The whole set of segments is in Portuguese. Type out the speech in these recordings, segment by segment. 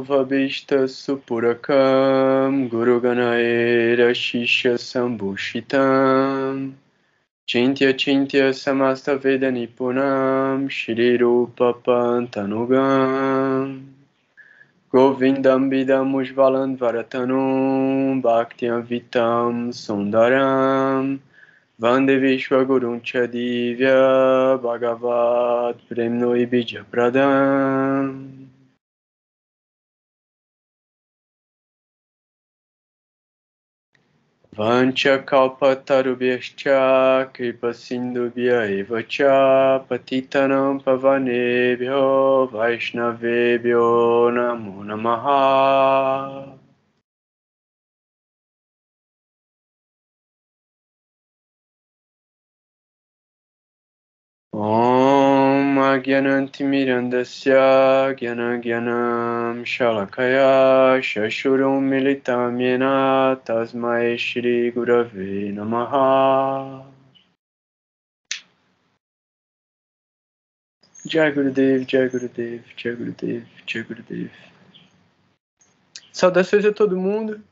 Vabhishta Supurakam Guru Ganaera Shishya Sambhushitam Chintya Chintya Samasta Veda Nipunam Shri Rupa Pantanugam Govindam Bidam Ujvalan Varatanum Bhaktyam Vitam Sundaram Vande Vishwa Gurun Chadivya Bhagavat Premno Bija Pradam Vancha kalpatarubhyascha kripa sindubhya evacha patitanam pavanebhyo vaishnavebhyo namo namaha. Om Agyanantimirandasya Gyanagyanam Shalakaya Shashurum Militam Yena Tasmai Shri Gurave Namaha. Jai Gurudev, Jai Gurudev, Jai Gurudev, Jai Gurudev. Saudações a todo mundo.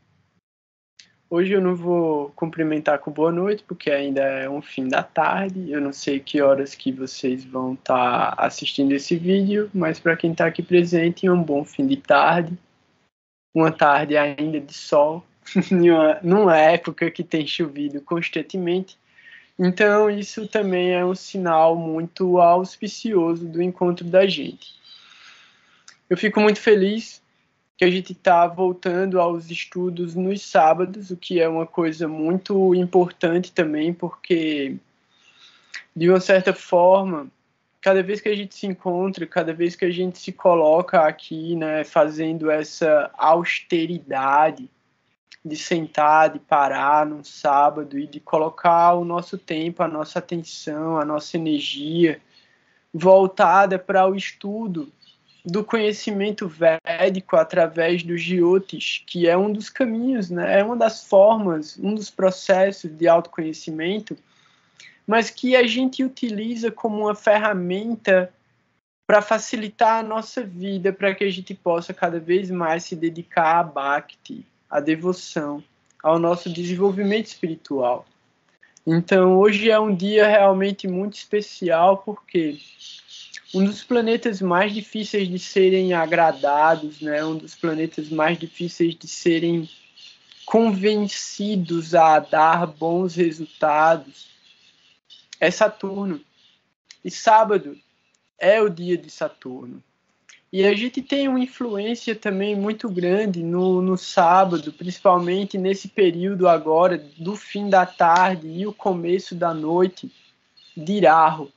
Hoje eu não vou cumprimentar com boa noite, porque ainda é um fim da tarde. Eu não sei que horas que vocês vão estar assistindo esse vídeo, mas para quem está aqui presente, um bom fim de tarde. Uma tarde ainda de sol, numa época que tem chovido constantemente. Então isso também é um sinal muito auspicioso do encontro da gente. Eu fico muito feliz que a gente está voltando aos estudos nos sábados, o que é uma coisa muito importante também, porque, de uma certa forma, cada vez que a gente se encontra, cada vez que a gente se coloca aqui, né, fazendo essa austeridade de sentar, de parar num sábado e de colocar o nosso tempo, a nossa atenção, a nossa energia voltada para o estudo do conhecimento védico através dos jyotis, que é um dos caminhos, né? É uma das formas, um dos processos de autoconhecimento, mas que a gente utiliza como uma ferramenta para facilitar a nossa vida, para que a gente possa cada vez mais se dedicar à bhakti, à devoção, ao nosso desenvolvimento espiritual. Então, hoje é um dia realmente muito especial, porque um dos planetas mais difíceis de serem agradados, né? Um dos planetas mais difíceis de serem convencidos a dar bons resultados é Saturno. E sábado é o dia de Saturno. E a gente tem uma influência também muito grande no sábado, principalmente nesse período agora do fim da tarde e o começo da noite, de Rahu.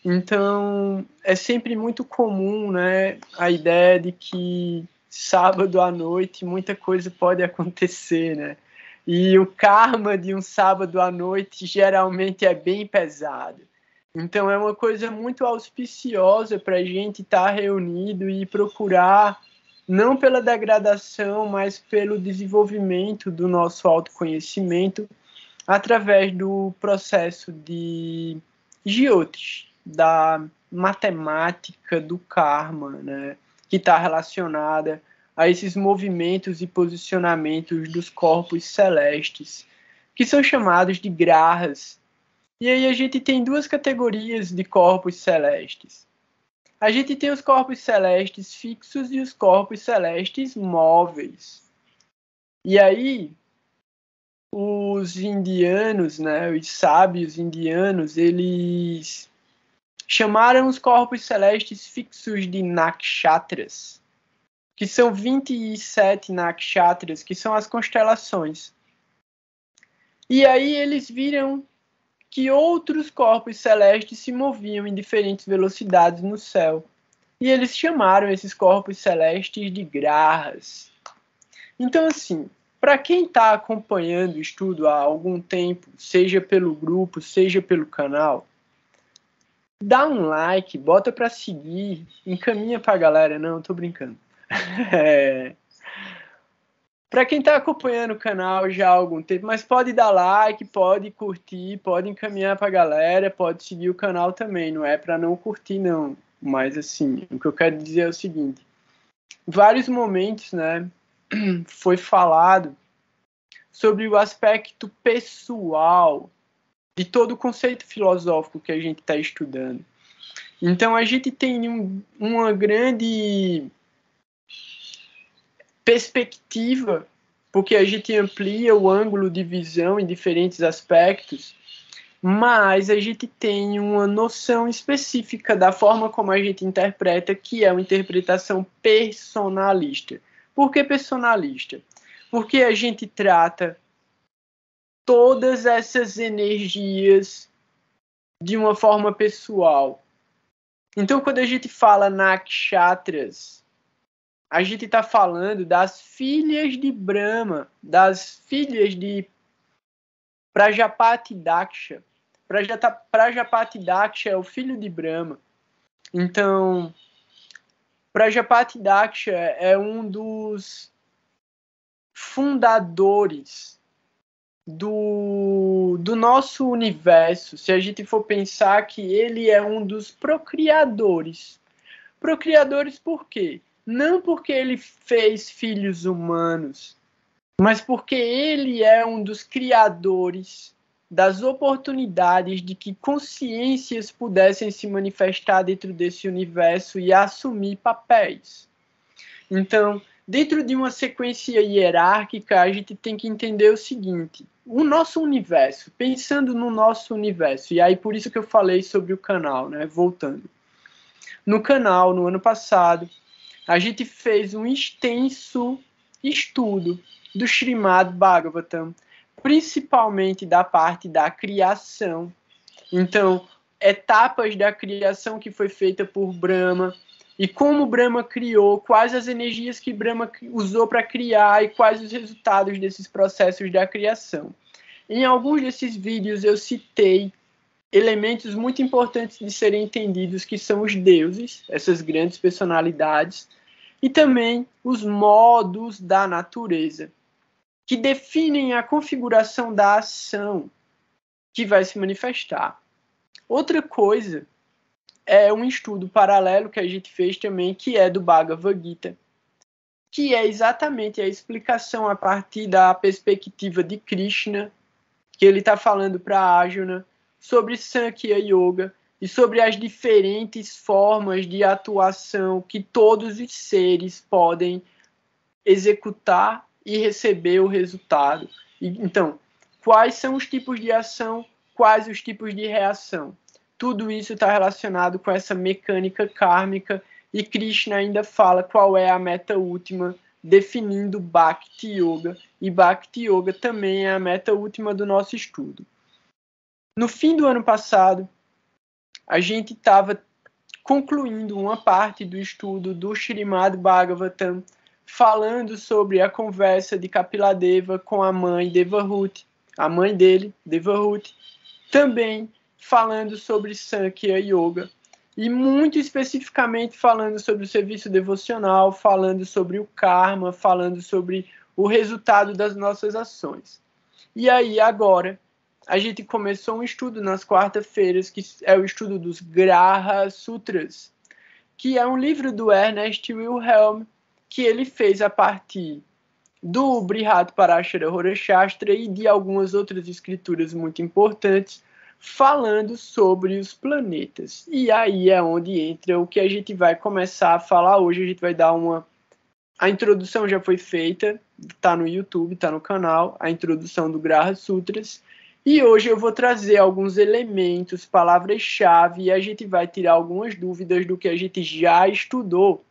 Então, é sempre muito comum, né, a ideia de que sábado à noite muita coisa pode acontecer, né? E o karma de um sábado à noite geralmente é bem pesado. Então, é uma coisa muito auspiciosa para a gente estar reunido e procurar, não pela degradação, mas pelo desenvolvimento do nosso autoconhecimento através do processo de jyotis, da matemática do karma, né, que está relacionada a esses movimentos e posicionamentos dos corpos celestes, que são chamados de grahas. E aí a gente tem duas categorias de corpos celestes. A gente tem os corpos celestes fixos e os corpos celestes móveis. E aí os indianos, né, os sábios indianos, eles chamaram os corpos celestes fixos de nakshatras, que são 27 nakshatras, que são as constelações. E aí eles viram que outros corpos celestes se moviam em diferentes velocidades no céu. E eles chamaram esses corpos celestes de grahas. Então, assim, para quem está acompanhando o estudo há algum tempo, seja pelo grupo, seja pelo canal, dá um like, bota para seguir, encaminha para a galera. Não, tô brincando. Para quem está acompanhando o canal já há algum tempo, mas pode dar like, pode curtir, pode encaminhar para a galera, pode seguir o canal também, não é para não curtir não. Mas assim, o que eu quero dizer é o seguinte: em vários momentos, né, foi falado sobre o aspecto pessoal de todo o conceito filosófico que a gente está estudando. Então, a gente tem uma grande perspectiva, porque a gente amplia o ângulo de visão em diferentes aspectos, mas a gente tem uma noção específica da forma como a gente interpreta, que é uma interpretação personalista. Por que personalista? Porque a gente trata todas essas energias de uma forma pessoal. Então, quando a gente fala nakshatras, a gente está falando das filhas de Brahma, das filhas de Prajapati Daksha. Prajapati Daksha é o filho de Brahma. Então, Prajapati Daksha é um dos fundadores do nosso universo. Se a gente for pensar que ele é um dos procriadores. Procriadores por quê? Não porque ele fez filhos humanos, mas porque ele é um dos criadores das oportunidades de que consciências pudessem se manifestar dentro desse universo e assumir papéis. Então, dentro de uma sequência hierárquica, a gente tem que entender o seguinte: o nosso universo, pensando no nosso universo, e aí por isso que eu falei sobre o canal, né? Voltando. No canal, no ano passado, a gente fez um extenso estudo do Srimad Bhagavatam, principalmente da parte da criação. Então, etapas da criação que foi feita por Brahma, e como Brahma criou, quais as energias que Brahma usou para criar e quais os resultados desses processos da criação. Em alguns desses vídeos eu citei elementos muito importantes de serem entendidos, que são os deuses, essas grandes personalidades, e também os modos da natureza, que definem a configuração da ação que vai se manifestar. Outra coisa é um estudo paralelo que a gente fez também, que é do Bhagavad Gita, que é exatamente a explicação a partir da perspectiva de Krishna, que ele está falando para Arjuna, sobre Sankhya Yoga e sobre as diferentes formas de atuação que todos os seres podem executar e receber o resultado. Então, quais são os tipos de ação, quais os tipos de reação? Tudo isso está relacionado com essa mecânica kármica, e Krishna ainda fala qual é a meta última, definindo Bhakti Yoga, e Bhakti Yoga também é a meta última do nosso estudo. No fim do ano passado, a gente estava concluindo uma parte do estudo do Srimad Bhagavatam, falando sobre a conversa de Kapiladeva com a mãe Devahuti, a mãe dele, Devahuti, também falando sobre Sankhya Yoga, e muito especificamente falando sobre o serviço devocional, falando sobre o karma, falando sobre o resultado das nossas ações. E aí, agora, a gente começou um estudo nas quarta-feiras, que é o estudo dos Graha Sutras, que é um livro do Ernest Wilhelm, que ele fez a partir do Brihat Parashara Horashastra e de algumas outras escrituras muito importantes, falando sobre os planetas. E aí é onde entra o que a gente vai começar a falar hoje. A gente vai dar uma... A introdução já foi feita, está no YouTube, está no canal, a introdução do Graha Sutras. E hoje eu vou trazer alguns elementos, palavras-chave, e a gente vai tirar algumas dúvidas do que a gente já estudou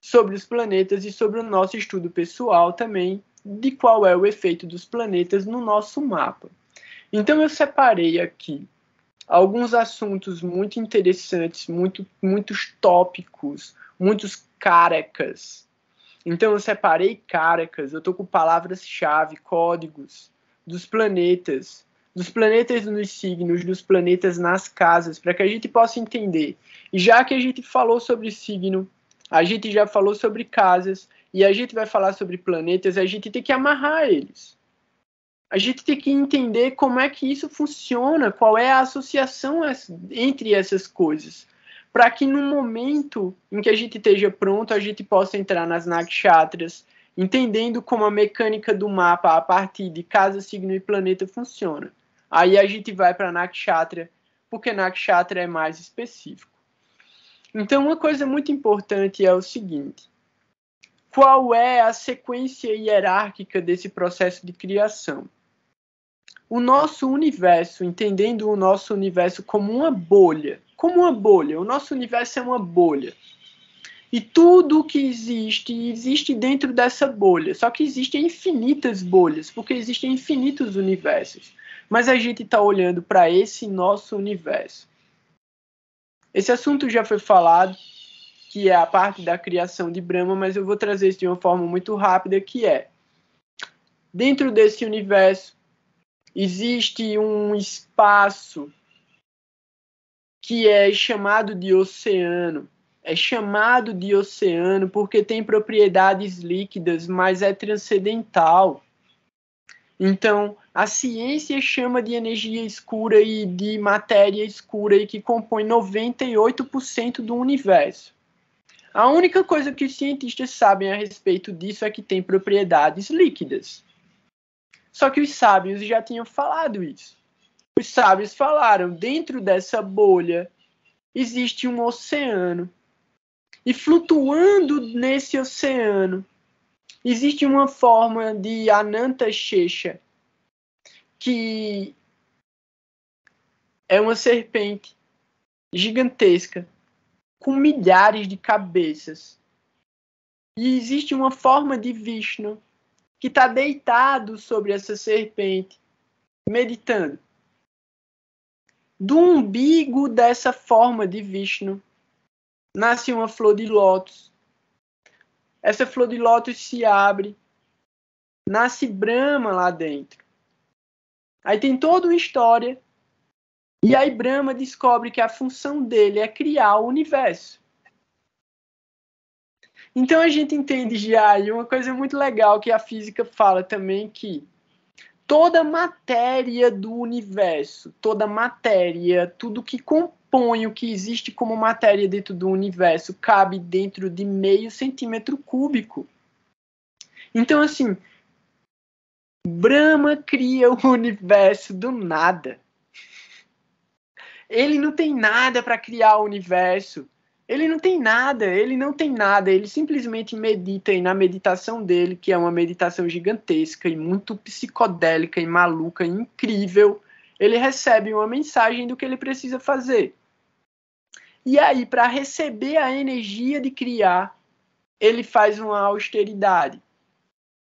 sobre os planetas e sobre o nosso estudo pessoal também, de qual é o efeito dos planetas no nosso mapa. Então eu separei aqui alguns assuntos muito interessantes, muitos tópicos, muitos karakas. Então eu separei karakas, eu estou com palavras-chave, códigos dos planetas nos signos, dos planetas nas casas, para que a gente possa entender. E já que a gente falou sobre signo, a gente já falou sobre casas, e a gente vai falar sobre planetas, a gente tem que amarrar eles. A gente tem que entender como é que isso funciona, qual é a associação entre essas coisas. para que no momento em que a gente esteja pronto, a gente possa entrar nas nakshatras, entendendo como a mecânica do mapa a partir de casa, signo e planeta funciona. Aí a gente vai para nakshatra, porque nakshatra é mais específico. Então, uma coisa muito importante é o seguinte: qual é a sequência hierárquica desse processo de criação? O nosso universo, entendendo o nosso universo como uma bolha, o nosso universo é uma bolha. E tudo que existe dentro dessa bolha. Só que existem infinitas bolhas, porque existem infinitos universos. Mas a gente está olhando para esse nosso universo. Esse assunto já foi falado, que é a parte da criação de Brahma, mas eu vou trazer isso de uma forma muito rápida, que é, dentro desse universo, existe um espaço que é chamado de oceano. É chamado de oceano porque tem propriedades líquidas, mas é transcendental. Então, a ciência chama de energia escura e de matéria escura e que compõe 98% do universo. A única coisa que os cientistas sabem a respeito disso é que tem propriedades líquidas. Só que os sábios já tinham falado isso. Os sábios falaram, dentro dessa bolha existe um oceano. E flutuando nesse oceano existe uma forma de Ananta Shesha, que é uma serpente gigantesca, com milhares de cabeças. E existe uma forma de Vishnu, que está deitado sobre essa serpente, meditando. Do umbigo dessa forma de Vishnu, nasce uma flor de lótus. Essa flor de lótus se abre, nasce Brahma lá dentro. Aí tem toda uma história, e aí Brahma descobre que a função dele é criar o universo. Então a gente entende já aí uma coisa muito legal que a física fala também, que toda matéria do universo, toda matéria, tudo que compõe o que existe como matéria dentro do universo, cabe dentro de 0,5 centímetro cúbico. Então, assim, Brahma cria o universo do nada. Ele não tem nada para criar o universo. Ele não tem nada, ele simplesmente medita, e na meditação dele, que é uma meditação gigantesca e muito psicodélica e maluca e incrível, ele recebe uma mensagem do que ele precisa fazer. E aí, para receber a energia de criar, ele faz uma austeridade.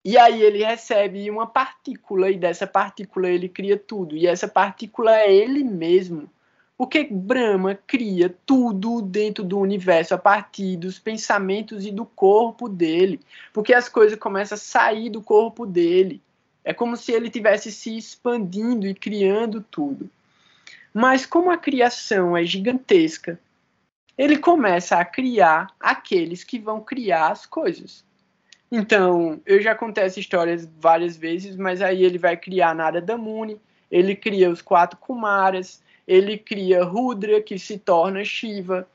E aí ele recebe uma partícula, e dessa partícula ele cria tudo. E essa partícula é ele mesmo. Porque Brahma cria tudo dentro do universo a partir dos pensamentos e do corpo dele. Porque as coisas começam a sair do corpo dele. É como se ele estivesse se expandindo e criando tudo. Mas como a criação é gigantesca, ele começa a criar aqueles que vão criar as coisas. Então, eu já contei essa história várias vezes, mas aí ele vai criar Narada Muni, ele cria os 4 Kumaras, ele cria Rudra, que se torna Shiva,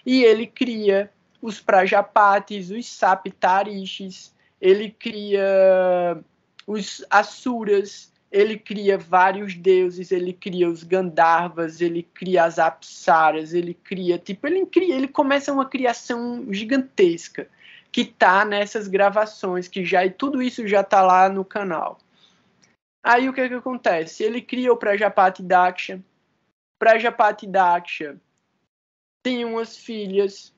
e ele cria os Prajapatis, os Saptarishis, ele cria os Asuras, ele cria vários deuses, ele cria os Gandharvas, ele cria as Apsaras, ele começa uma criação gigantesca, que está nessas gravações, tudo isso já está lá no canal. Aí o que acontece? Ele cria o Prajapati Daksha. Prajapati Daksha tem umas filhas.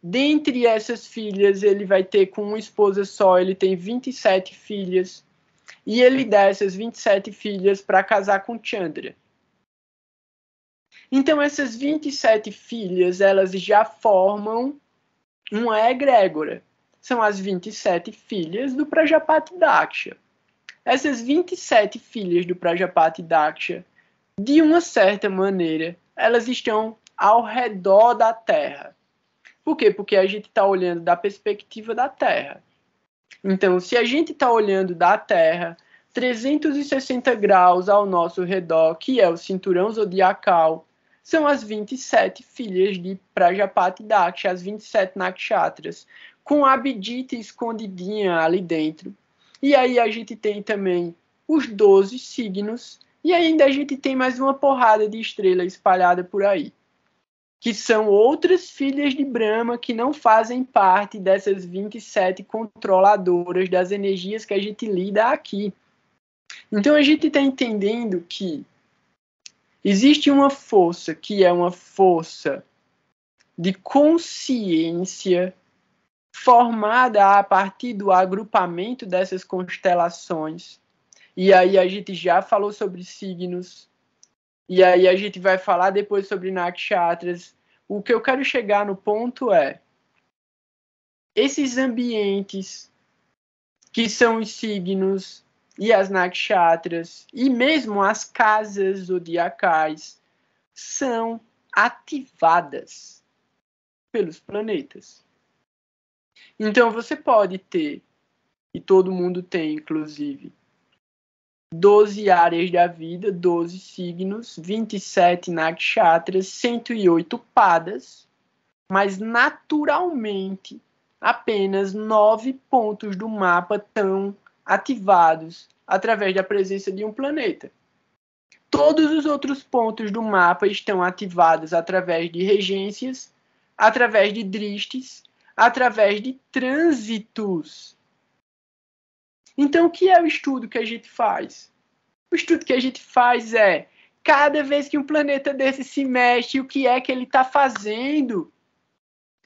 Dentre essas filhas, ele vai ter com uma esposa só, ele tem 27 filhas. E ele dá essas 27 filhas para casar com Chandra. Então essas 27 filhas, elas já formam uma egrégora. São as 27 filhas do Prajapati Daksha. Essas 27 filhas do Prajapati Daksha, de uma certa maneira, elas estão ao redor da Terra. Por quê? Porque a gente está olhando da perspectiva da Terra. Então, se a gente está olhando da Terra, 360 graus ao nosso redor, que é o cinturão zodiacal, são as 27 filhas de Prajapati Daksha, as 27 nakshatras, com a Abhijita escondidinha ali dentro. E aí a gente tem também os 12 signos, e ainda a gente tem mais uma porrada de estrela espalhada por aí, que são outras filhas de Brahma que não fazem parte dessas 27 controladoras das energias que a gente lida aqui. Então a gente está entendendo que existe uma força que é uma força de consciência formada a partir do agrupamento dessas constelações. E aí a gente já falou sobre signos. E aí a gente vai falar depois sobre nakshatras. O que eu quero chegar no ponto é esses ambientes que são os signos e as nakshatras, e mesmo as casas zodiacais, são ativadas pelos planetas. Então você pode ter, e todo mundo tem, inclusive, 12 áreas da vida, 12 signos, 27 nakshatras, 108 padas, mas naturalmente apenas 9 pontos do mapa estão ativados através da presença de um planeta. Todos os outros pontos do mapa estão ativados através de regências, através de dristes, através de trânsitos. Então, o que é o estudo que a gente faz? O estudo que a gente faz é, cada vez que um planeta desse se mexe, o que é que ele está fazendo?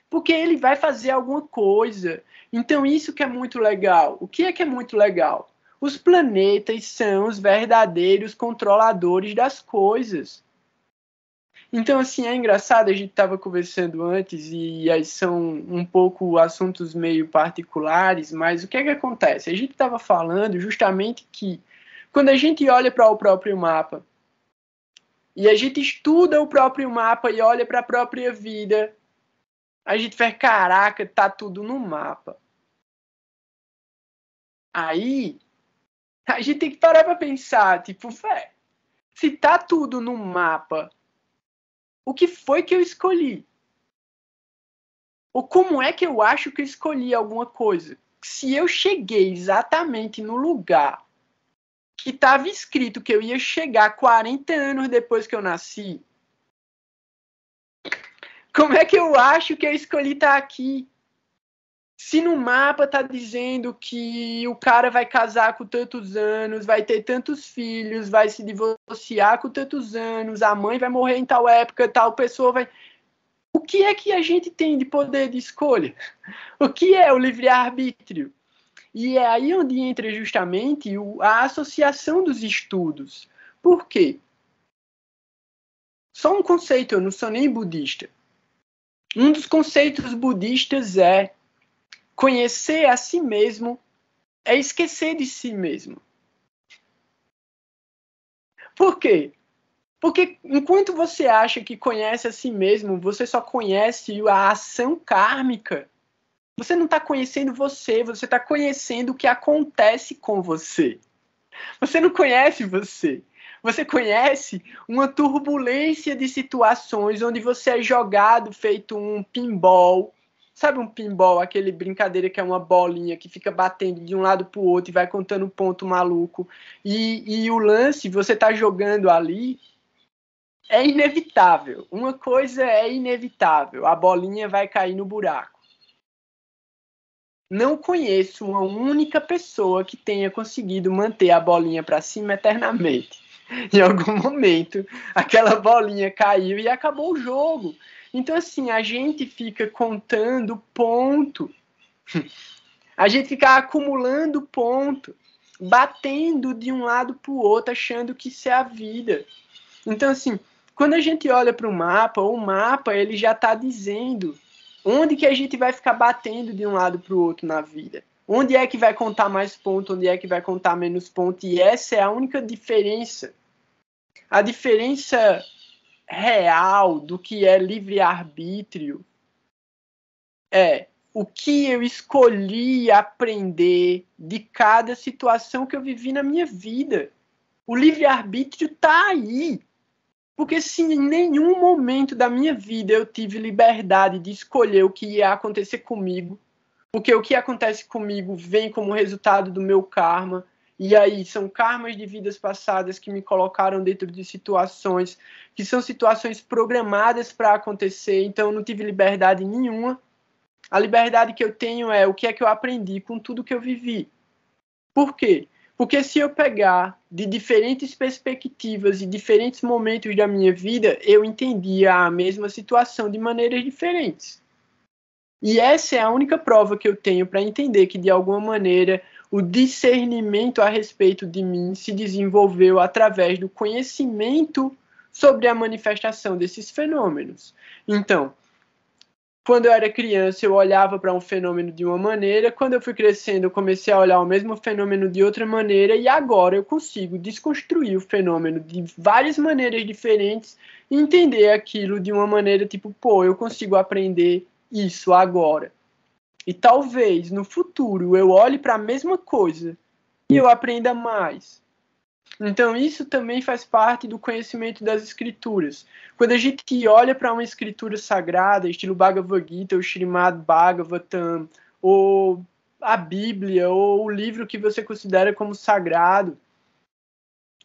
Porque ele vai fazer alguma coisa. Então, isso que é muito legal. O que é muito legal? Os planetas são os verdadeiros controladores das coisas. Então, assim, é engraçado, a gente estava conversando antes, e aí são um pouco assuntos meio particulares, mas o que acontece? A gente estava falando justamente que, quando a gente olha para o próprio mapa, e a gente estuda o próprio mapa e olha para a própria vida, a gente fala, caraca, tá tudo no mapa. Aí, a gente tem que parar para pensar, tipo, se tá tudo no mapa, o que foi que eu escolhi? Ou como é que eu acho que eu escolhi alguma coisa? Se eu cheguei exatamente no lugar que estava escrito que eu ia chegar 40 anos depois que eu nasci, como é que eu acho que eu escolhi estar aqui? Se no mapa tá dizendo que o cara vai casar com tantos anos, vai ter tantos filhos, vai se divorciar com tantos anos, a mãe vai morrer em tal época, tal pessoa vai... O que é que a gente tem de poder de escolha? O que é o livre-arbítrio? E é aí onde entra justamente a associação dos estudos. Por quê? Só um conceito, eu não sou nem budista. Um dos conceitos budistas é conhecer a si mesmo é esquecer de si mesmo. Por quê? Porque enquanto você acha que conhece a si mesmo, você só conhece a ação kármica. Você não está conhecendo você, você está conhecendo o que acontece com você. Você não conhece você. Você conhece uma turbulência de situações onde você é jogado feito um pinball. Sabe um pinball, aquele brincadeira que é uma bolinha que fica batendo de um lado para o outro e vai contando ponto maluco. E o lance, você está jogando ali, é inevitável. Uma coisa é inevitável, a bolinha vai cair no buraco. Não conheço uma única pessoa que tenha conseguido manter a bolinha para cima eternamente. Em algum momento, aquela bolinha caiu e acabou o jogo. Então, assim, a gente fica contando ponto. A gente fica acumulando ponto, batendo de um lado para o outro, achando que isso é a vida. Então, assim, quando a gente olha para o mapa ele já está dizendo onde que a gente vai ficar batendo de um lado para o outro na vida. Onde é que vai contar mais ponto, onde é que vai contar menos ponto. E essa é a única diferença. A diferença real do que é livre-arbítrio é o que eu escolhi aprender de cada situação que eu vivi na minha vida. O livre-arbítrio está aí. Porque se em nenhum momento da minha vida eu tive liberdade de escolher o que ia acontecer comigo, porque o que acontece comigo vem como resultado do meu karma, e aí são karmas de vidas passadas que me colocaram dentro de situações que são situações programadas para acontecer, então eu não tive liberdade nenhuma. A liberdade que eu tenho é o que é que eu aprendi com tudo que eu vivi. Por quê? Porque se eu pegar de diferentes perspectivas e diferentes momentos da minha vida, eu entendia a mesma situação de maneiras diferentes. E essa é a única prova que eu tenho para entender que, de alguma maneira, o discernimento a respeito de mim se desenvolveu através do conhecimento sobre a manifestação desses fenômenos. Então, quando eu era criança, eu olhava para um fenômeno de uma maneira, quando eu fui crescendo, eu comecei a olhar o mesmo fenômeno de outra maneira, e agora eu consigo desconstruir o fenômeno de várias maneiras diferentes e entender aquilo de uma maneira tipo, pô, eu consigo aprender isso agora. E talvez no futuro eu olhe para a mesma coisa e eu aprenda mais. Então isso também faz parte do conhecimento das escrituras. Quando a gente olha para uma escritura sagrada, estilo Bhagavad Gita, ou Srimad Bhagavatam, ou a Bíblia, ou o livro que você considera como sagrado,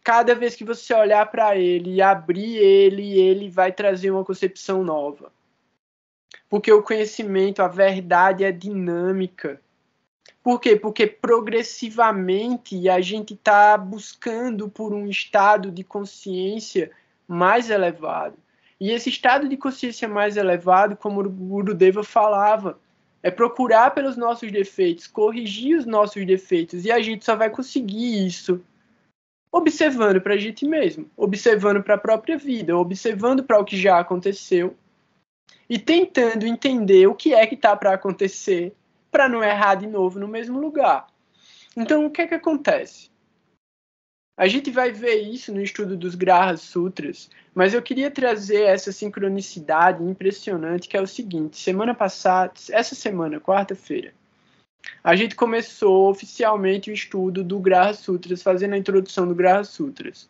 cada vez que você olhar para ele e abrir ele, ele vai trazer uma concepção nova. Porque o conhecimento, a verdade é dinâmica. Por quê? Porque progressivamente a gente está buscando por um estado de consciência mais elevado. E esse estado de consciência mais elevado, como o Gurudeva falava, é procurar pelos nossos defeitos, corrigir os nossos defeitos. E a gente só vai conseguir isso observando para a gente mesmo, observando para a própria vida, observando para o que já aconteceu e tentando entender o que é que está para acontecer para não errar de novo no mesmo lugar. Então, o que é que acontece? A gente vai ver isso no estudo dos Graha Sutras, mas eu queria trazer essa sincronicidade impressionante, que é o seguinte: semana passada, essa semana, quarta-feira, a gente começou oficialmente o estudo do Graha Sutras, fazendo a introdução do Graha Sutras.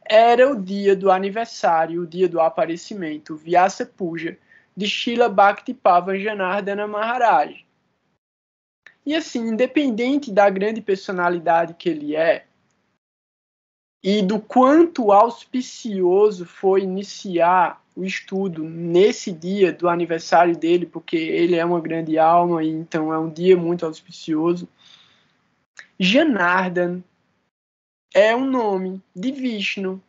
Era o dia do aniversário, o dia do aparecimento, Vyasa Puja, de Srila Bhaktipavan Janardana Maharaj. E assim, independente da grande personalidade que ele é, e do quanto auspicioso foi iniciar o estudo nesse dia do aniversário dele, porque ele é uma grande alma, e então é um dia muito auspicioso, Janardana é um nome de Vishnu,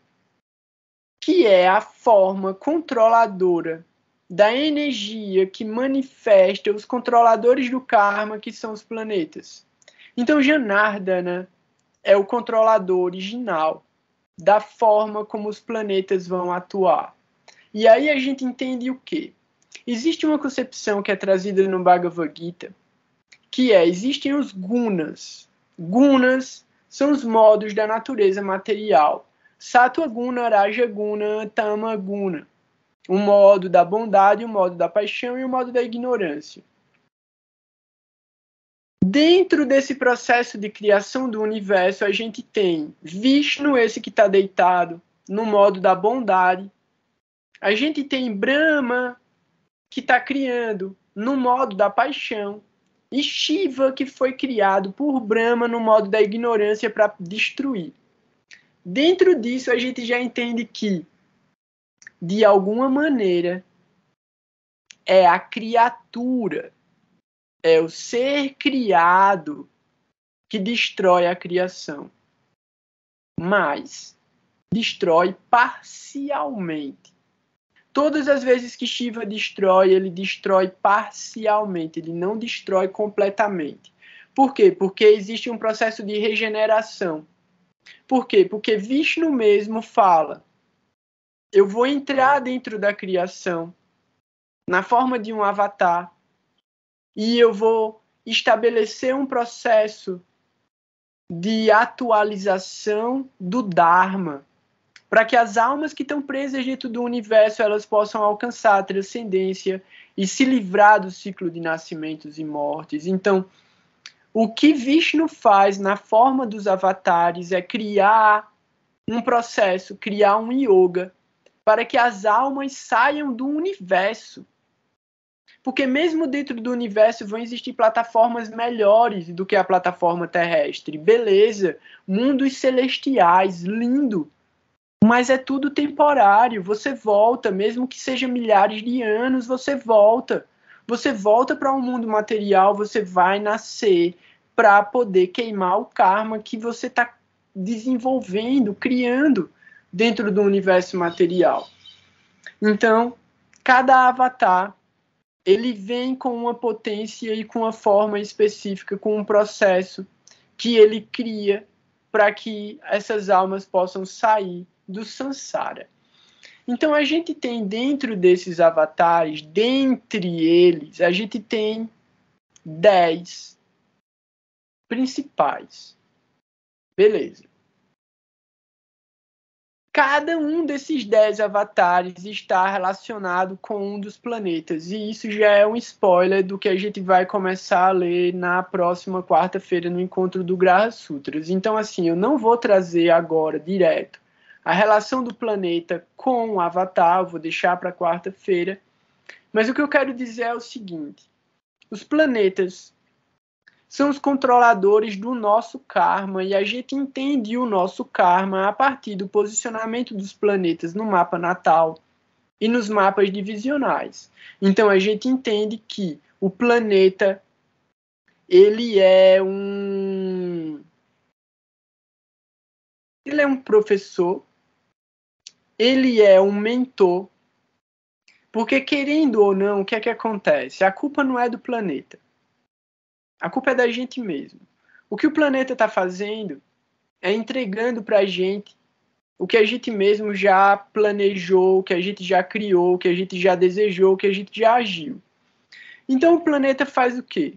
que é a forma controladora da energia que manifesta os controladores do karma, que são os planetas. Então, Janardana é o controlador original da forma como os planetas vão atuar. E aí a gente entende o quê? Existe uma concepção que é trazida no Bhagavad Gita, que existem os gunas. Gunas são os modos da natureza material. Sattva Guna, Raja Guna, Tama Guna. O modo da bondade, o modo da paixão e o modo da ignorância. Dentro desse processo de criação do universo, a gente tem Vishnu, esse que está deitado, no modo da bondade. A gente tem Brahma, que está criando, no modo da paixão. E Shiva, que foi criado por Brahma, no modo da ignorância, para destruir. Dentro disso, a gente já entende que, de alguma maneira, é a criatura, é o ser criado que destrói a criação. Mas destrói parcialmente. Todas as vezes que Shiva destrói, ele destrói parcialmente, ele não destrói completamente. Por quê? Porque existe um processo de regeneração. Por quê? Porque Vishnu mesmo fala: eu vou entrar dentro da criação na forma de um avatar e eu vou estabelecer um processo de atualização do Dharma para que as almas que estão presas dentro do universo elas possam alcançar a transcendência e se livrar do ciclo de nascimentos e mortes. Então, o que Vishnu faz na forma dos avatares é criar um processo, criar um yoga para que as almas saiam do universo. Porque mesmo dentro do universo vão existir plataformas melhores do que a plataforma terrestre. Beleza, mundos celestiais, lindo. Mas é tudo temporário. Você volta, mesmo que seja milhares de anos, você volta. Você volta para um mundo material, você vai nascer para poder queimar o karma que você está desenvolvendo, criando dentro do universo material. Então, cada avatar ele vem com uma potência e com uma forma específica, com um processo que ele cria para que essas almas possam sair do samsara. Então, a gente tem dentro desses avatares, dentre eles, a gente tem 10 principais. Beleza. Cada um desses 10 avatares está relacionado com um dos planetas. E isso já é um spoiler do que a gente vai começar a ler na próxima quarta-feira no encontro do Graha Sutras. Então, assim, eu não vou trazer agora direto a relação do planeta com o avatar, eu vou deixar para quarta-feira. Mas o que eu quero dizer é o seguinte: os planetas são os controladores do nosso karma, e a gente entende o nosso karma a partir do posicionamento dos planetas no mapa natal e nos mapas divisionais. Então a gente entende que o planeta ele é um professor, ele é um mentor, porque querendo ou não, o que é que acontece? A culpa não é do planeta. A culpa é da gente mesmo. O que o planeta está fazendo é entregando para a gente o que a gente mesmo já planejou, o que a gente já criou, o que a gente já desejou, o que a gente já agiu. Então o planeta faz o quê?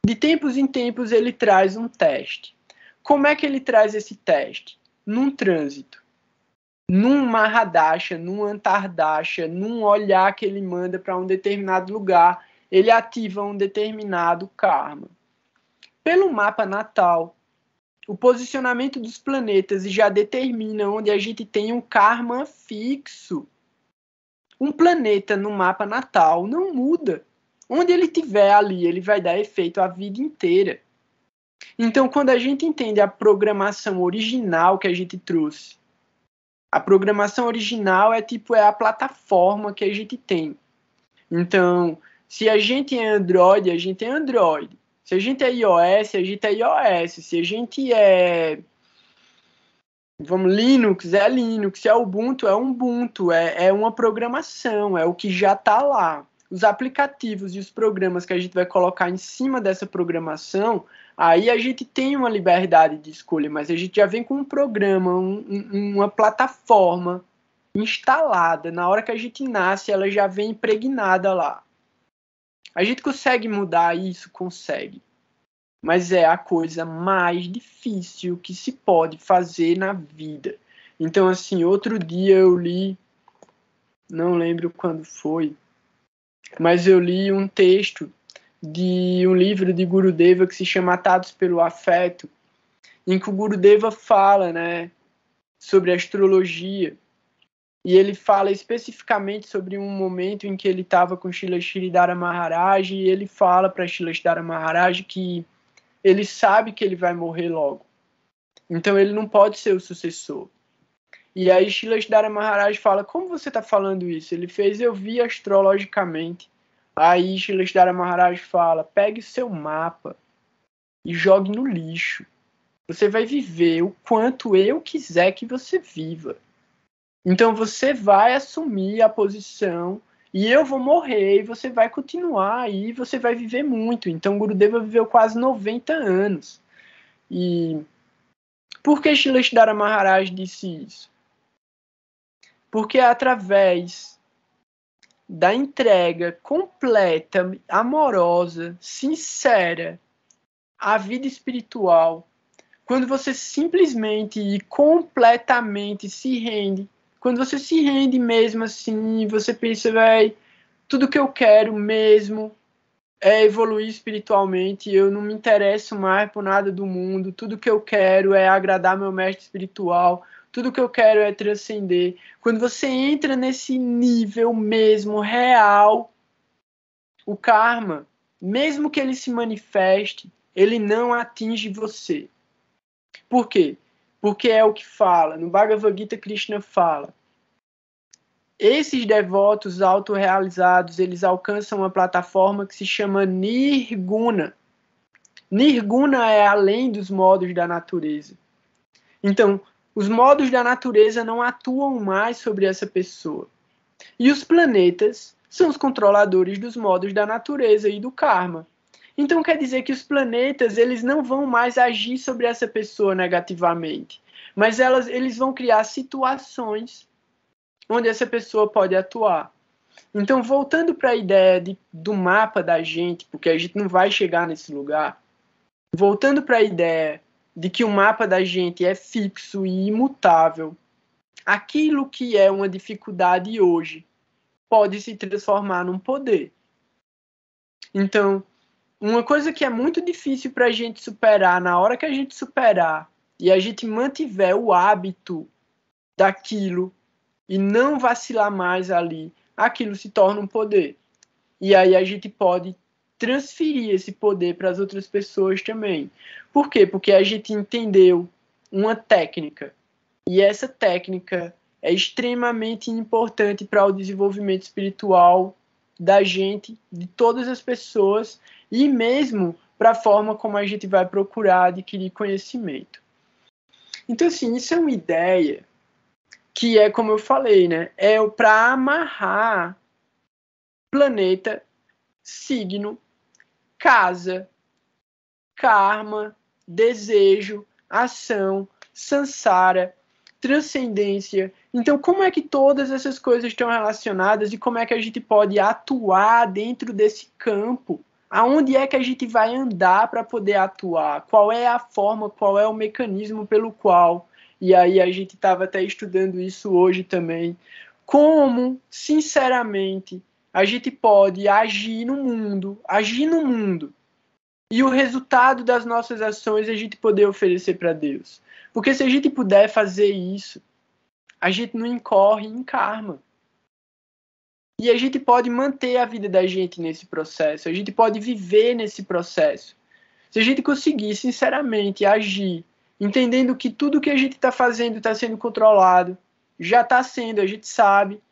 De tempos em tempos ele traz um teste. Como é que ele traz esse teste? Num trânsito, num Mahadasha, num Antardasha, num olhar que ele manda para um determinado lugar, ele ativa um determinado karma. Pelo mapa natal, o posicionamento dos planetas já determina onde a gente tem um karma fixo. Um planeta no mapa natal não muda. Onde ele estiver ali, ele vai dar efeito a vida inteira. Então, quando a gente entende a programação original que a gente trouxe, a programação original é a plataforma que a gente tem. Então, se a gente é Android, a gente é Android. Se a gente é iOS, a gente é iOS. Se a gente é Linux, é Linux. Se é Ubuntu, é Ubuntu. É uma programação, é o que já está lá. Os aplicativos e os programas que a gente vai colocar em cima dessa programação, aí a gente tem uma liberdade de escolha, mas a gente já vem com um programa, uma plataforma instalada. Na hora que a gente nasce, ela já vem impregnada lá. A gente consegue mudar isso? Consegue. Mas é a coisa mais difícil que se pode fazer na vida. Então, assim, outro dia eu li, não lembro quando foi, mas eu li um texto de um livro de Gurudeva que se chama Atados pelo Afeto, em que o Gurudeva fala, né, sobre astrologia. E ele fala especificamente sobre um momento em que ele estava com Srila Sridhara Maharaj, e ele fala para Srila Sridhara Maharaj que ele sabe que ele vai morrer logo. Então ele não pode ser o sucessor. E aí Srila Sridhara Maharaj fala: como você está falando isso? Ele fez: eu vi astrologicamente. Aí Srila Sridhara Maharaj fala: pegue seu mapa e jogue no lixo. Você vai viver o quanto eu quiser que você viva. Então você vai assumir a posição e eu vou morrer e você vai continuar aí, você vai viver muito. Então Gurudeva viveu quase 90 anos. E por que Srila Sridhara Maharaj disse isso? Porque através da entrega completa, amorosa, sincera à vida espiritual, quando você simplesmente e completamente se rende, quando você se rende mesmo assim, você pensa, véi, tudo que eu quero mesmo é evoluir espiritualmente, eu não me interesso mais por nada do mundo, tudo que eu quero é agradar meu mestre espiritual, tudo que eu quero é transcender. Quando você entra nesse nível mesmo real, o karma, mesmo que ele se manifeste, ele não atinge você. Por quê? Porque é o que fala, no Bhagavad Gita Krishna fala, esses devotos autorrealizados, eles alcançam uma plataforma que se chama Nirguna. Nirguna é além dos modos da natureza. Então, os modos da natureza não atuam mais sobre essa pessoa. E os planetas são os controladores dos modos da natureza e do karma. Então quer dizer que os planetas eles não vão mais agir sobre essa pessoa negativamente, mas eles vão criar situações onde essa pessoa pode atuar. Então, voltando para a ideia do mapa da gente, porque a gente não vai chegar nesse lugar, voltando para a ideia de que o mapa da gente é fixo e imutável, aquilo que é uma dificuldade hoje pode se transformar num poder. Então, uma coisa que é muito difícil para a gente superar, na hora que a gente superar e a gente mantiver o hábito daquilo e não vacilar mais ali, aquilo se torna um poder. E aí a gente pode transferir esse poder para as outras pessoas também. Por quê? Porque a gente entendeu uma técnica. E essa técnica é extremamente importante para o desenvolvimento espiritual da gente, de todas as pessoas, e mesmo para a forma como a gente vai procurar adquirir conhecimento. Então, assim, isso é uma ideia que é, como eu falei, né? É para amarrar planeta, signo, casa, karma, desejo, ação, samsara, transcendência. Então, como é que todas essas coisas estão relacionadas e como é que a gente pode atuar dentro desse campo? Aonde é que a gente vai andar para poder atuar? Qual é a forma, qual é o mecanismo pelo qual? E aí a gente estava até estudando isso hoje também. Como, sinceramente, a gente pode agir no mundo, e o resultado das nossas ações a gente poder oferecer para Deus. Porque se a gente puder fazer isso, a gente não incorre em karma. E a gente pode manter a vida da gente nesse processo, a gente pode viver nesse processo. Se a gente conseguir, sinceramente, agir, entendendo que tudo que a gente está fazendo está sendo controlado, já está sendo, a gente sabe,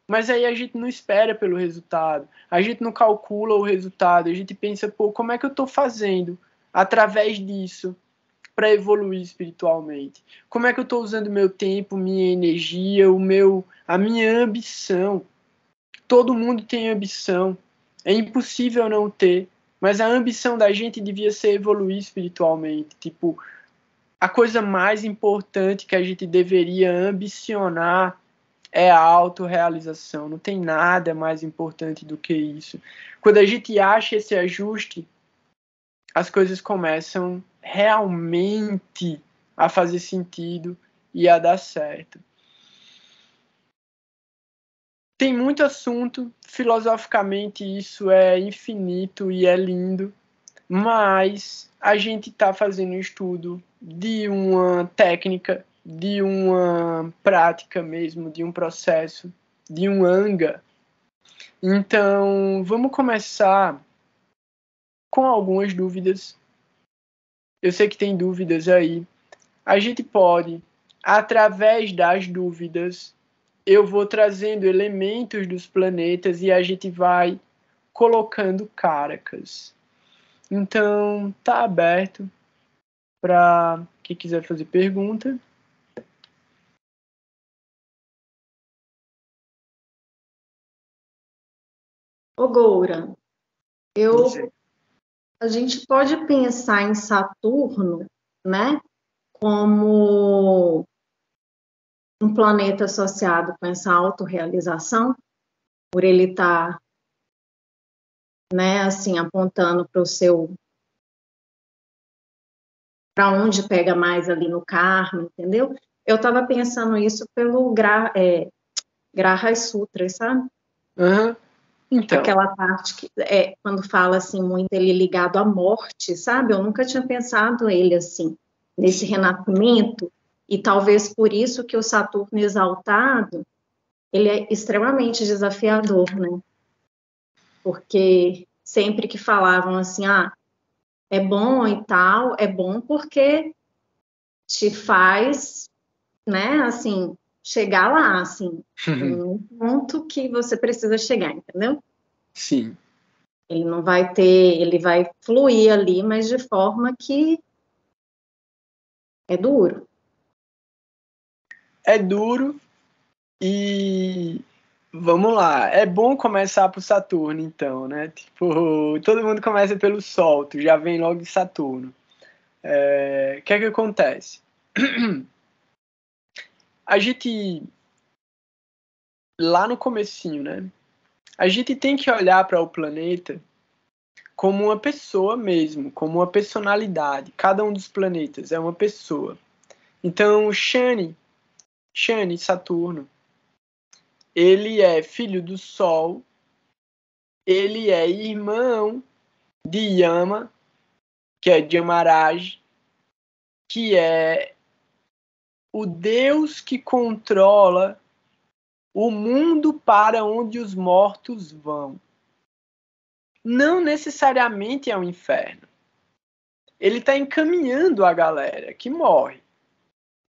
mas aí a gente não espera pelo resultado, a gente não calcula o resultado, a gente pensa, pô, como é que eu estou fazendo através disso para evoluir espiritualmente? Como é que eu estou usando meu tempo, minha energia, a minha ambição? Todo mundo tem ambição, é impossível não ter, mas a ambição da gente devia ser evoluir espiritualmente. Tipo, a coisa mais importante que a gente deveria ambicionar é a autorrealização. Não tem nada mais importante do que isso. Quando a gente acha esse ajuste, as coisas começam realmente a fazer sentido e a dar certo. Tem muito assunto, filosoficamente isso é infinito e é lindo, mas a gente está fazendo um estudo de uma técnica, de uma prática mesmo, de um processo, de um anga. Então, vamos começar com algumas dúvidas. Eu sei que tem dúvidas aí. A gente pode, através das dúvidas, eu vou trazendo elementos dos planetas e a gente vai colocando caracas. Então, tá aberto para quem quiser fazer pergunta. Ô, Goura, a gente pode pensar em Saturno, né, como um planeta associado com essa autorrealização, por ele estar, né, assim, apontando para o seu, para onde pega mais ali no karma, entendeu? Eu estava pensando isso pelo Graha Sutras, sabe? Uhum. Então, aquela parte que quando fala assim muito ele ligado à morte, sabe? Eu nunca tinha pensado ele assim, nesse renascimento, e talvez por isso que o Saturno exaltado, ele é extremamente desafiador, né? Porque sempre que falavam assim, é bom e tal, é bom porque te faz, né, assim, chegar lá, assim, no ponto que você precisa chegar, entendeu? sim. Ele não vai ter, ele vai fluir ali, mas de forma que é duro. É duro e vamos lá. É bom começar por Saturno, então, né? Tipo, todo mundo começa pelo Sol, tu já vem logo de Saturno. O que é que acontece? A gente, lá no comecinho, né? A gente tem que olhar para o planeta como uma pessoa mesmo, como uma personalidade. Cada um dos planetas é uma pessoa. Então, Shani, Saturno, ele é filho do Sol, ele é irmão de Yama, que é Yamaraj, que é o deus que controla o mundo para onde os mortos vão. Não necessariamente é o inferno. Ele está encaminhando a galera que morre,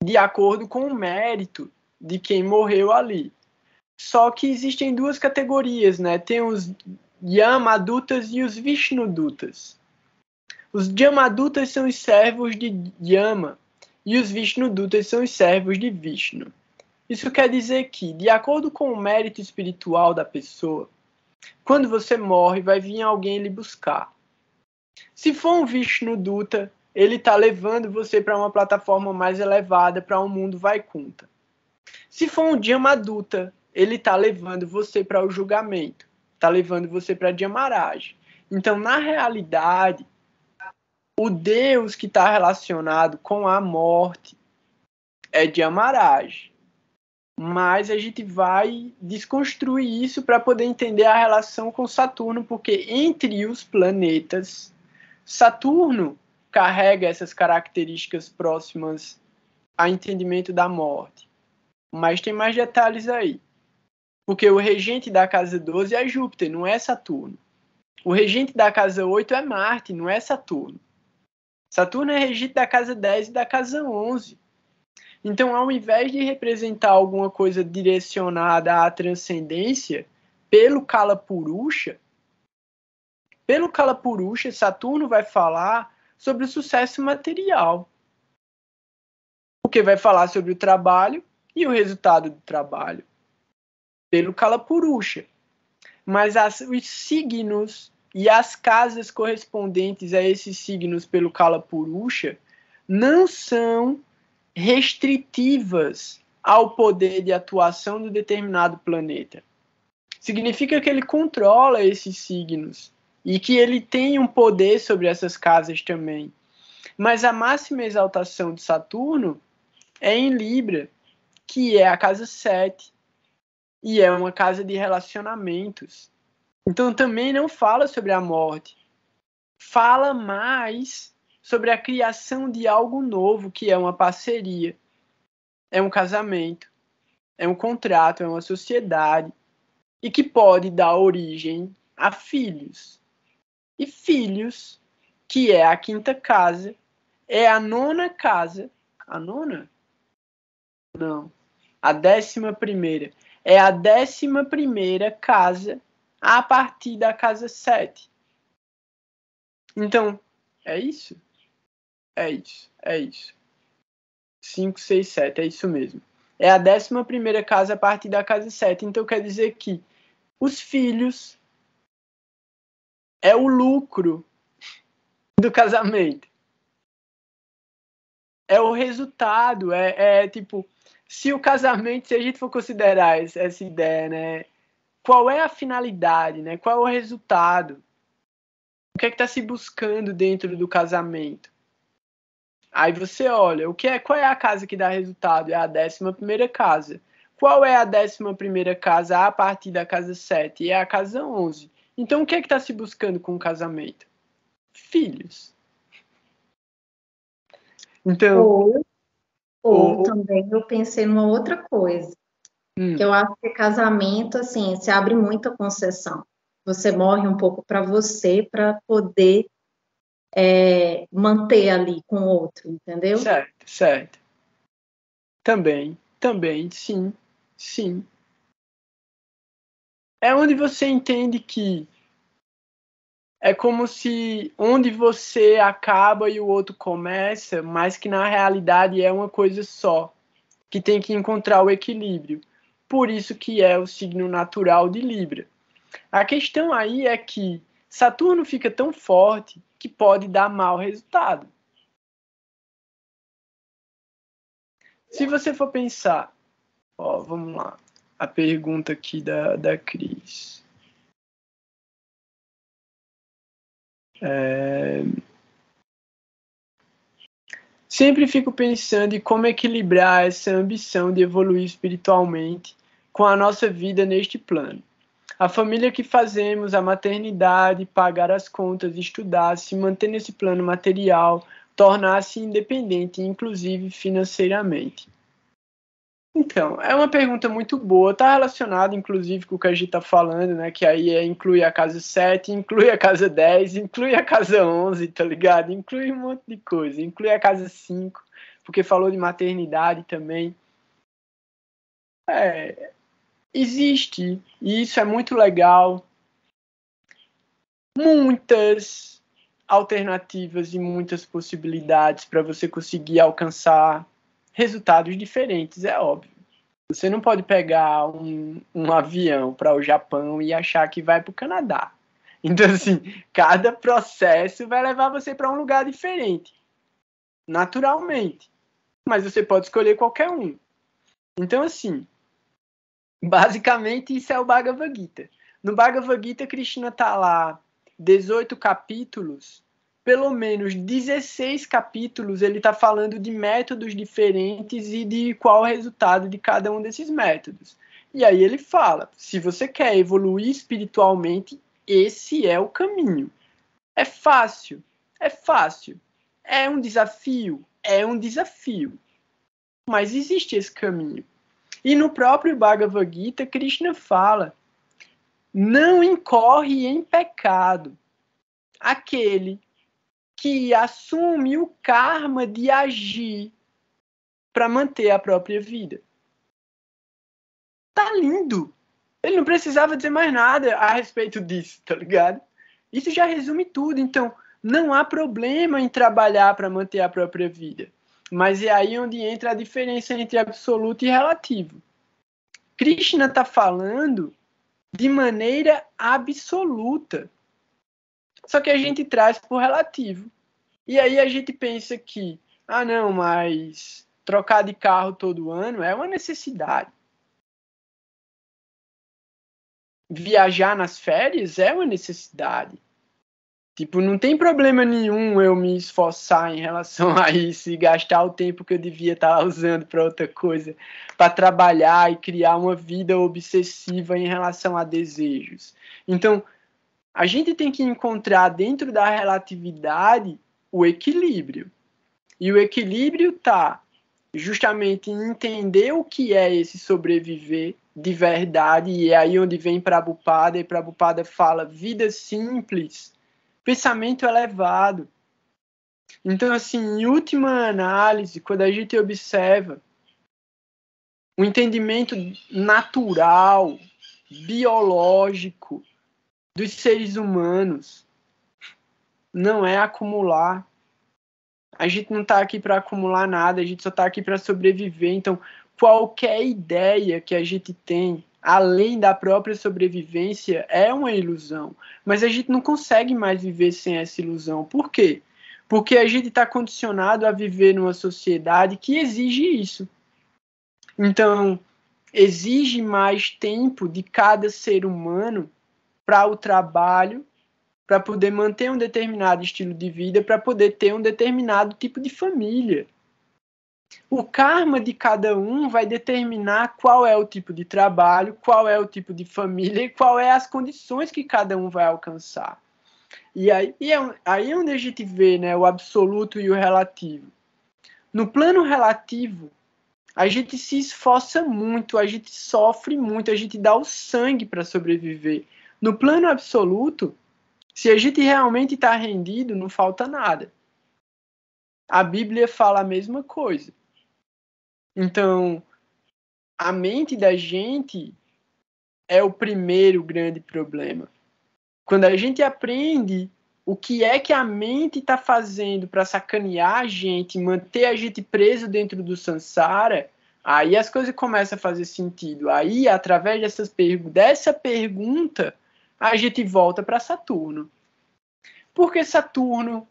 de acordo com o mérito de quem morreu ali. Só que existem duas categorias, né? Tem os Yamadutas e os Vishnudutas. Os Yamadutas são os servos de Yama e os Vishnudutas são os servos de Vishnu. Isso quer dizer que, de acordo com o mérito espiritual da pessoa, quando você morre, vai vir alguém lhe buscar. Se for um Vishnuduta, ele está levando você para uma plataforma mais elevada, para um mundo Vaikunta. Se for um Yamaduta, ele está levando você para o julgamento, está levando você para Yamaraj. Então, na realidade, o Deus que está relacionado com a morte é Yamaraj. Mas a gente vai desconstruir isso para poder entender a relação com Saturno, porque entre os planetas, Saturno carrega essas características próximas a entendimento da morte. Mas tem mais detalhes aí. Porque o regente da casa 12 é Júpiter, não é Saturno. O regente da casa 8 é Marte, não é Saturno. Saturno é regente da casa 10 e da casa 11. Então, ao invés de representar alguma coisa direcionada à transcendência, pelo Kalapurusha, Saturno vai falar sobre o sucesso material. Porque vai falar sobre o trabalho e o resultado do trabalho. Pelo Kalapurusha. Mas os signos e as casas correspondentes a esses signos pelo Kalapurusha não são restritivas ao poder de atuação do determinado planeta. Significa que ele controla esses signos e que ele tem um poder sobre essas casas também. Mas a máxima exaltação de Saturno é em Libra, que é a casa 7, e é uma casa de relacionamentos. Então também não fala sobre a morte. Fala mais sobre a criação de algo novo, que é uma parceria, é um casamento, é um contrato, é uma sociedade, e que pode dar origem a filhos. E filhos, que é a quinta casa, é a nona casa. A nona? Não. A 11ª. É a 11ª casa a partir da casa 7. Então, é isso? É isso. 5, 6, 7, é isso mesmo. É a 11ª casa a partir da casa 7. Então quer dizer que os filhos é o lucro do casamento. É o resultado. Tipo, se o casamento, se a gente for considerar essa ideia, né? Qual é a finalidade, né? Qual é o resultado? O que é que está se buscando dentro do casamento? Aí você olha, qual é a casa que dá resultado? É a 11ª casa. Qual é a 11ª casa a partir da casa 7? É a casa 11. Então, o que é que está se buscando com o casamento? Filhos. Então, ou também eu pensei numa outra coisa, que eu acho que casamento, assim, se abre muita concessão. Você morre um pouco para você, para poder manter ali com o outro, entendeu? Certo. Também, sim. É onde você entende que é como se onde você acaba e o outro começa, mas que na realidade é uma coisa só, que tem que encontrar o equilíbrio. Por isso que é o signo natural de Libra. A questão aí é que Saturno fica tão forte que pode dar mau resultado. Se você for pensar, vamos lá, a pergunta aqui da Cris. Sempre fico pensando em como equilibrar essa ambição de evoluir espiritualmente com a nossa vida neste plano. A família que fazemos, a maternidade, pagar as contas, estudar, se manter nesse plano material, tornar-se independente, inclusive financeiramente. Então, é uma pergunta muito boa, está relacionado inclusive com o que a gente está falando, né? Que aí inclui a casa 7, inclui a casa 10, inclui a casa 11, tá ligado? Inclui um monte de coisa, inclui a casa 5, porque falou de maternidade também. Existe, e isso é muito legal, muitas alternativas e muitas possibilidades para você conseguir alcançar resultados diferentes, é óbvio. Você não pode pegar um avião para o Japão e achar que vai para o Canadá. Então, assim, cada processo vai levar você para um lugar diferente, naturalmente. Mas você pode escolher qualquer um. Então, assim, basicamente isso é o Bhagavad Gita. No Bhagavad Gita, Krishna está lá 18 capítulos, pelo menos 16 capítulos ele está falando de métodos diferentes e de qual é o resultado de cada um desses métodos. E aí ele fala, se você quer evoluir espiritualmente, esse é o caminho. É fácil. É um desafio. Mas existe esse caminho. E no próprio Bhagavad Gita, Krishna fala, não incorre em pecado aquele que assume o karma de agir para manter a própria vida. Tá lindo. Ele não precisava dizer mais nada a respeito disso, tá ligado? Isso já resume tudo. Então, não há problema em trabalhar para manter a própria vida. Mas é aí onde entra a diferença entre absoluto e relativo. Krishna está falando de maneira absoluta. Só que a gente traz por relativo. E aí a gente pensa que, não, mas trocar de carro todo ano é uma necessidade. Viajar nas férias é uma necessidade. Tipo, não tem problema nenhum eu me esforçar em relação a isso e gastar o tempo que eu devia estar usando para outra coisa, para trabalhar e criar uma vida obsessiva em relação a desejos. Então, a gente tem que encontrar dentro da relatividade o equilíbrio. E o equilíbrio está justamente em entender o que é esse sobreviver de verdade, e é aí onde vem Prabhupada, e Prabhupada fala vida simples, pensamento elevado. Então, assim, em última análise, quando a gente observa o entendimento natural, biológico dos seres humanos, não é acumular. A gente não está aqui para acumular nada, a gente só está aqui para sobreviver. Então, qualquer ideia que a gente tem, além da própria sobrevivência, é uma ilusão. Mas a gente não consegue mais viver sem essa ilusão. Por quê? Porque a gente está condicionado a viver numa sociedade que exige isso. Então, exige mais tempo de cada ser humano para o trabalho, para poder manter um determinado estilo de vida, para poder ter um determinado tipo de família. O karma de cada um vai determinar qual é o tipo de trabalho, qual é o tipo de família e qual é as condições que cada um vai alcançar. E aí é onde a gente vê, né, o absoluto e o relativo. No plano relativo, a gente se esforça muito, a gente sofre muito, a gente dá o sangue para sobreviver. No plano absoluto, se a gente realmente está rendido, não falta nada. A Bíblia fala a mesma coisa. Então, a mente da gente é o primeiro grande problema. Quando a gente aprende o que é que a mente está fazendo para sacanear a gente, manter a gente preso dentro do samsara, aí as coisas começam a fazer sentido. Aí, através dessa pergunta, a gente volta para Saturno. Porque Saturno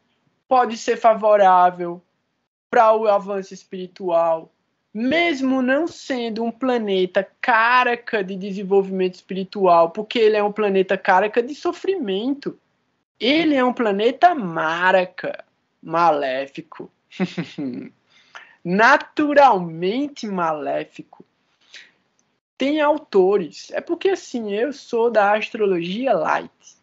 pode ser favorável para o avanço espiritual, mesmo não sendo um planeta caraca de desenvolvimento espiritual, porque ele é um planeta caraca de sofrimento. Ele é um planeta maraca, maléfico. Naturalmente maléfico. Tem autores. É porque, assim, eu sou da astrologia light.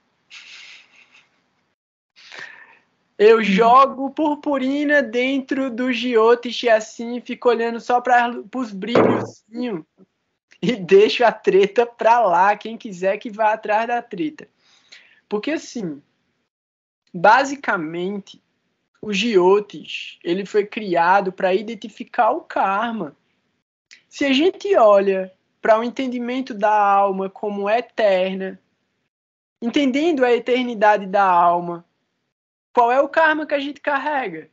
Eu jogo purpurina dentro do Jyotish assim, fico olhando só para os brilhozinhos e deixo a treta para lá, quem quiser que vá atrás da treta. Porque assim, basicamente, o Jyotish, ele foi criado para identificar o karma. Se a gente olha para o entendimento da alma como eterna, entendendo a eternidade da alma, qual é o karma que a gente carrega?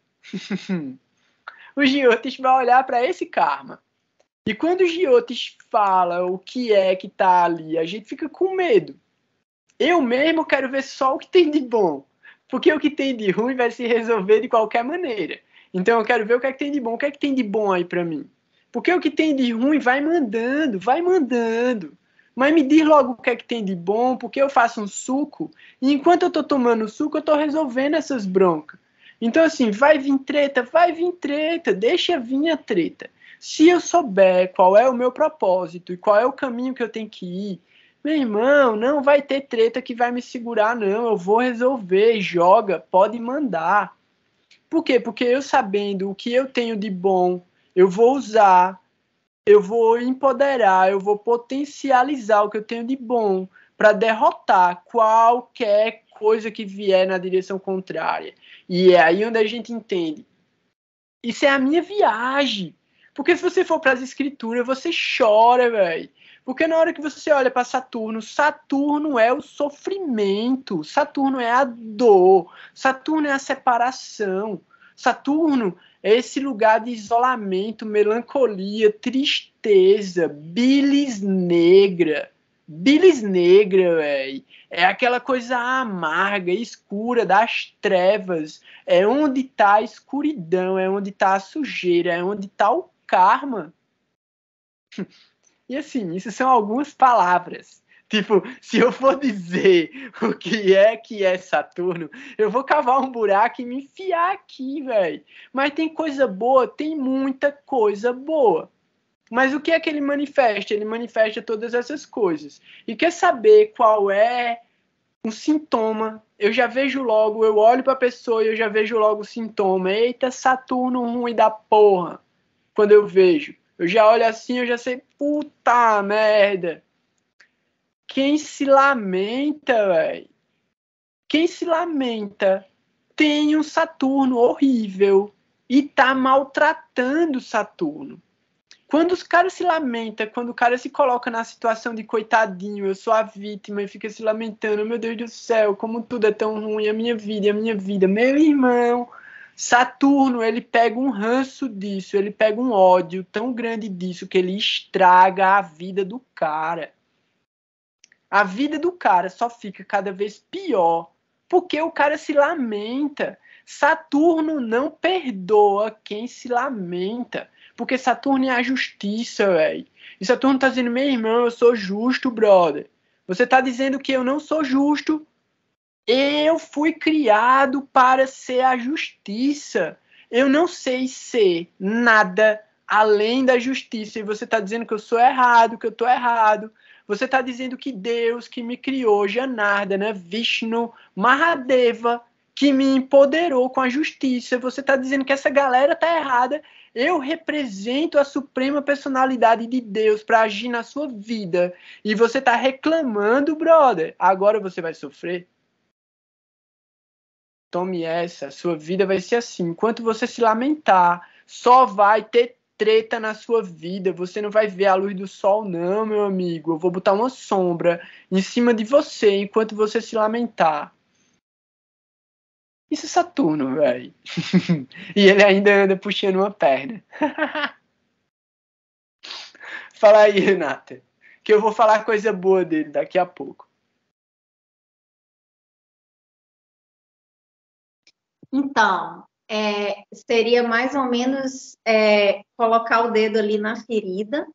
O Jyotish vai olhar para esse karma. E quando o Jyotish fala o que é que está ali, a gente fica com medo. Eu mesmo quero ver só o que tem de bom. Porque o que tem de ruim vai se resolver de qualquer maneira. Então eu quero ver o que é que tem de bom. O que é que tem de bom aí para mim? Porque o que tem de ruim vai mandando, vai mandando. Mas me diz logo o que é que tem de bom, porque eu faço um suco, e enquanto eu estou tomando suco, eu estou resolvendo essas broncas. Então, assim, vai vir treta, deixa vir a treta. Se eu souber qual é o meu propósito e qual é o caminho que eu tenho que ir, meu irmão, não vai ter treta que vai me segurar, não. Eu vou resolver, joga, pode mandar. Por quê? Porque eu sabendo o que eu tenho de bom, eu vou usar, eu vou empoderar, eu vou potencializar o que eu tenho de bom para derrotar qualquer coisa que vier na direção contrária. E é aí onde a gente entende. Isso é a minha viagem. Porque se você for para as escrituras, você chora, velho. Porque na hora que você olha para Saturno, Saturno é o sofrimento, Saturno é a dor, Saturno é a separação, Saturno é esse lugar de isolamento, melancolia, tristeza, bilis negra. Bilis negra, velho. É aquela coisa amarga, escura, das trevas. É onde está a escuridão, é onde está a sujeira, é onde está o karma. E assim, isso são algumas palavras. Tipo, se eu for dizer o que é Saturno, eu vou cavar um buraco e me enfiar aqui, velho. Mas tem coisa boa, tem muita coisa boa. Mas o que é que ele manifesta? Ele manifesta todas essas coisas. E quer saber qual é um sintoma? Eu já vejo logo, eu olho para a pessoa e eu já vejo logo o sintoma. Eita, Saturno ruim da porra. Quando eu vejo. Eu já olho assim, eu já sei, puta merda. Quem se lamenta, velho? Quem se lamenta tem um Saturno horrível e tá maltratando Saturno. Quando os caras se lamentam, quando o cara se coloca na situação de coitadinho, eu sou a vítima e fica se lamentando, meu Deus do céu, como tudo é tão ruim, a minha vida, meu irmão, Saturno, ele pega um ranço disso, ele pega um ódio tão grande disso que ele estraga a vida do cara. A vida do cara só fica cada vez pior porque o cara se lamenta. Saturno não perdoa quem se lamenta. Porque Saturno é a justiça, velho. E Saturno tá dizendo, meu irmão, eu sou justo, brother. Você tá dizendo que eu não sou justo. Eu fui criado para ser a justiça. Eu não sei ser nada além da justiça. E você está dizendo que eu sou errado, que eu estou errado. Você está dizendo que Deus que me criou, Janardana, Vishnu, Mahadeva, que me empoderou com a justiça. Você está dizendo que essa galera está errada. Eu represento a suprema personalidade de Deus para agir na sua vida. E você está reclamando, brother. Agora você vai sofrer? Tome essa. Sua vida vai ser assim. Enquanto você se lamentar, só vai ter treta na sua vida. Você não vai ver a luz do sol, não, meu amigo. Eu vou botar uma sombra em cima de você enquanto você se lamentar. Isso é Saturno, velho. E ele ainda anda puxando uma perna. Fala aí, Renata. Que eu vou falar coisa boa dele daqui a pouco. Então, seria mais ou menos colocar o dedo ali na ferida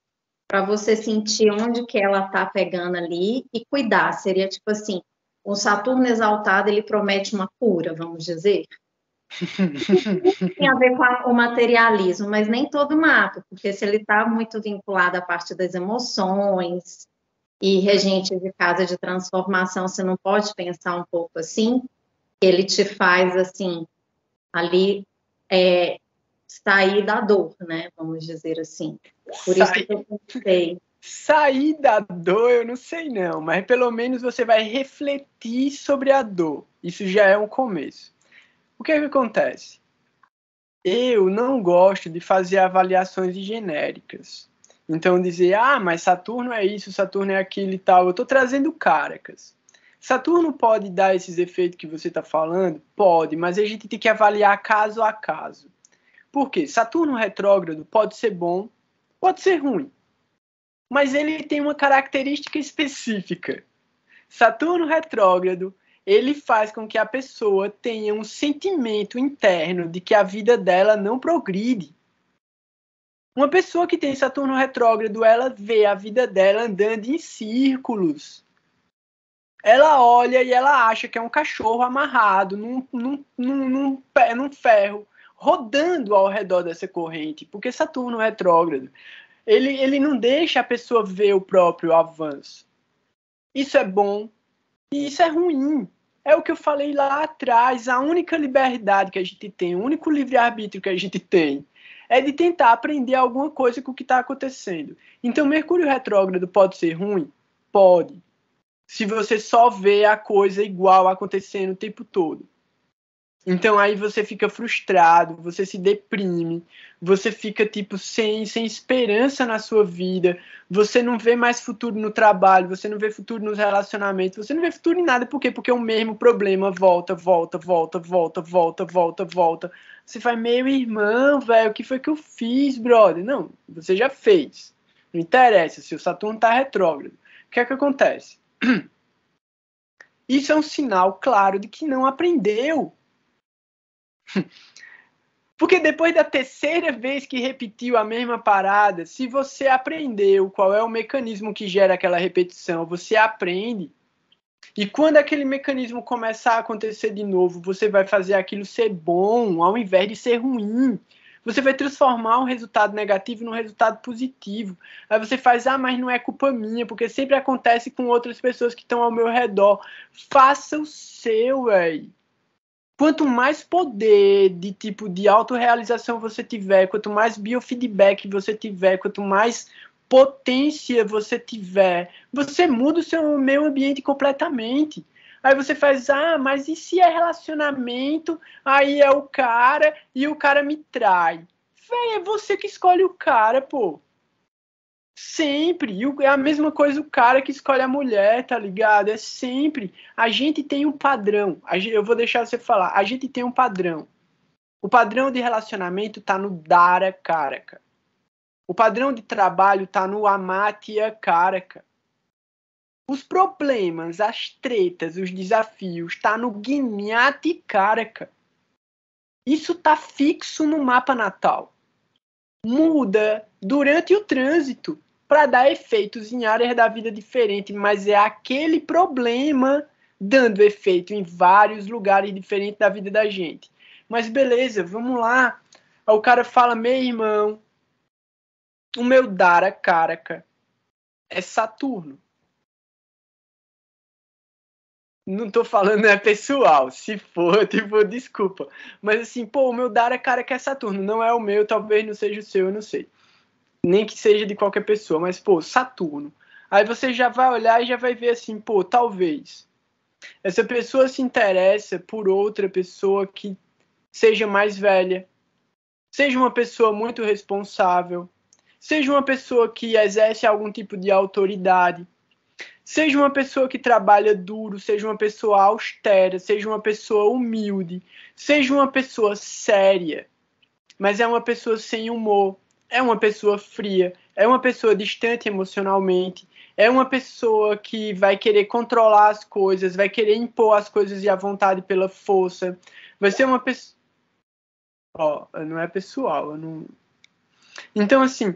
para você sentir onde que ela está pegando ali e cuidar. Seria tipo assim, o Saturno exaltado, ele promete uma cura, vamos dizer. Tem a ver com o materialismo, mas nem todo mata, porque se ele está muito vinculado à parte das emoções e regente de casa de transformação, você não pode pensar um pouco assim, ele te faz assim, ali sair da dor, né? Vamos dizer assim. Por isso que eu pensei. Sair da dor, eu não sei não, mas pelo menos você vai refletir sobre a dor. Isso já é um começo. O que é que acontece? Eu não gosto de fazer avaliações genéricas. Então dizer, mas Saturno é isso, Saturno é aquilo e tal. Eu estou trazendo Caracas. Saturno pode dar esses efeitos que você está falando? Pode, mas a gente tem que avaliar caso a caso. Por quê? Saturno retrógrado pode ser bom, pode ser ruim. Mas ele tem uma característica específica. Saturno retrógrado, ele faz com que a pessoa tenha um sentimento interno de que a vida dela não progride. Uma pessoa que tem Saturno retrógrado, ela vê a vida dela andando em círculos. Ela olha e ela acha que é um cachorro amarrado num ferro, rodando ao redor dessa corrente, porque Saturno retrógrado, ele não deixa a pessoa ver o próprio avanço. Isso é bom e isso é ruim. É o que eu falei lá atrás, a única liberdade que a gente tem, o único livre-arbítrio que a gente tem, é de tentar aprender alguma coisa com o que está acontecendo. Então, Mercúrio retrógrado pode ser ruim? Pode. Se você só vê a coisa igual acontecendo o tempo todo. Então aí você fica frustrado, você se deprime, você fica tipo sem esperança na sua vida, você não vê mais futuro no trabalho, você não vê futuro nos relacionamentos, você não vê futuro em nada. Por quê? Porque o mesmo problema volta. Você faz, meu irmão, velho, o que foi que eu fiz, brother? Não, você já fez. Não interessa, se o Saturno tá retrógrado. O que é que acontece? Isso é um sinal claro de que não aprendeu. Porque depois da terceira vez que repetiu a mesma parada, se você aprendeu qual é o mecanismo que gera aquela repetição, você aprende. E quando aquele mecanismo começar a acontecer de novo, você vai fazer aquilo ser bom, ao invés de ser ruim. Você vai transformar um resultado negativo num resultado positivo. Aí você faz, mas não é culpa minha, porque sempre acontece com outras pessoas que estão ao meu redor. Faça o seu, velho. Quanto mais poder de autorrealização você tiver, quanto mais biofeedback você tiver, quanto mais potência você tiver, você muda o seu meio ambiente completamente. Aí você faz, mas e se é relacionamento? Aí é o cara e o cara me trai. Véi, é você que escolhe o cara, pô. Sempre. É a mesma coisa o cara que escolhe a mulher, tá ligado? É sempre. A gente tem um padrão. Eu vou deixar você falar. A gente tem um padrão. O padrão de relacionamento tá no Dara Karaka. O padrão de trabalho tá no Amatya Karaka. Os problemas, as tretas, os desafios tá no Gnati Karaka. Isso tá fixo no mapa natal. Muda durante o trânsito para dar efeitos em áreas da vida diferentes, mas é aquele problema dando efeito em vários lugares diferentes da vida da gente. Mas beleza, vamos lá. Aí o cara fala, meu irmão, o meu Dara Caraca é Saturno. Não tô falando é pessoal, se for, tipo, desculpa. Mas assim, pô, o meu Dara Caraca é Saturno, não é o meu, talvez não seja o seu, eu não sei. Nem que seja de qualquer pessoa, mas, pô, Saturno. Aí você já vai olhar e já vai ver assim, pô, talvez essa pessoa se interessa por outra pessoa que seja mais velha, seja uma pessoa muito responsável, seja uma pessoa que exerce algum tipo de autoridade, seja uma pessoa que trabalha duro, seja uma pessoa austera, seja uma pessoa humilde, seja uma pessoa séria, mas é uma pessoa sem humor, é uma pessoa fria, é uma pessoa distante emocionalmente, é uma pessoa que vai querer controlar as coisas, vai querer impor as coisas e a vontade pela força, vai ser uma pessoa... Ó, não é pessoal, eu não... Então, assim,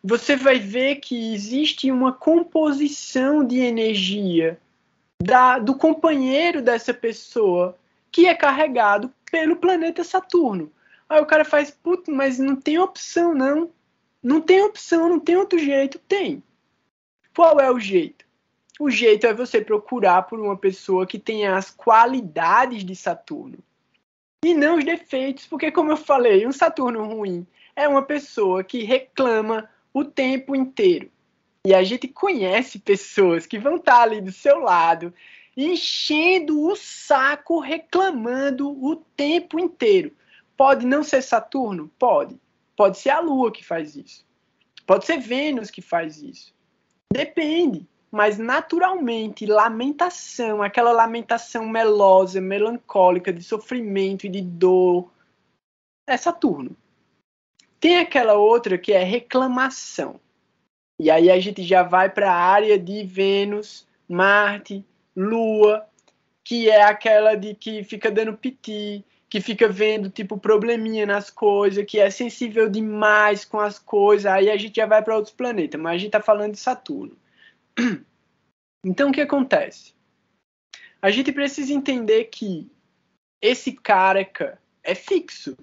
você vai ver que existe uma composição de energia do companheiro dessa pessoa que é carregado pelo planeta Saturno. Aí o cara faz, puto, mas não tem opção, não. Não tem opção, não tem outro jeito. Tem. Qual é o jeito? O jeito é você procurar por uma pessoa que tenha as qualidades de Saturno e não os defeitos, porque como eu falei, um Saturno ruim é uma pessoa que reclama o tempo inteiro. E a gente conhece pessoas que vão estar ali do seu lado, enchendo o saco, reclamando o tempo inteiro. Pode não ser Saturno? Pode. Pode ser a Lua que faz isso. Pode ser Vênus que faz isso. Depende. Mas naturalmente, lamentação, aquela lamentação melosa, melancólica, de sofrimento e de dor, é Saturno. Tem aquela outra que é reclamação. E aí a gente já vai para a área de Vênus, Marte, Lua, que é aquela de que fica dando piti, que fica vendo tipo probleminha nas coisas, que é sensível demais com as coisas. Aí a gente já vai para outros planetas, mas a gente está falando de Saturno. Então o que acontece? A gente precisa entender que esse Caraca é fixo.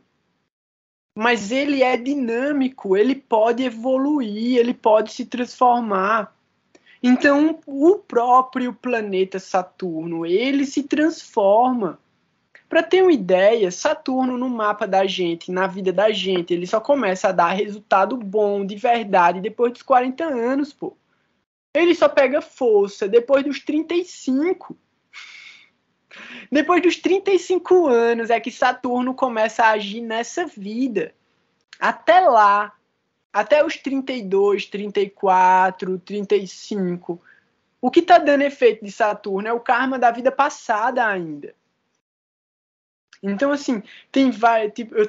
Mas ele é dinâmico, ele pode evoluir, ele pode se transformar. Então, o próprio planeta Saturno, ele se transforma. Para ter uma ideia, Saturno no mapa da gente, na vida da gente, ele só começa a dar resultado bom, de verdade, depois dos 40 anos, pô. Ele só pega força depois dos 35. Depois dos 35 anos é que Saturno começa a agir nessa vida. Até lá, até os 32, 34, 35, o que está dando efeito de Saturno é o karma da vida passada ainda. Então, assim,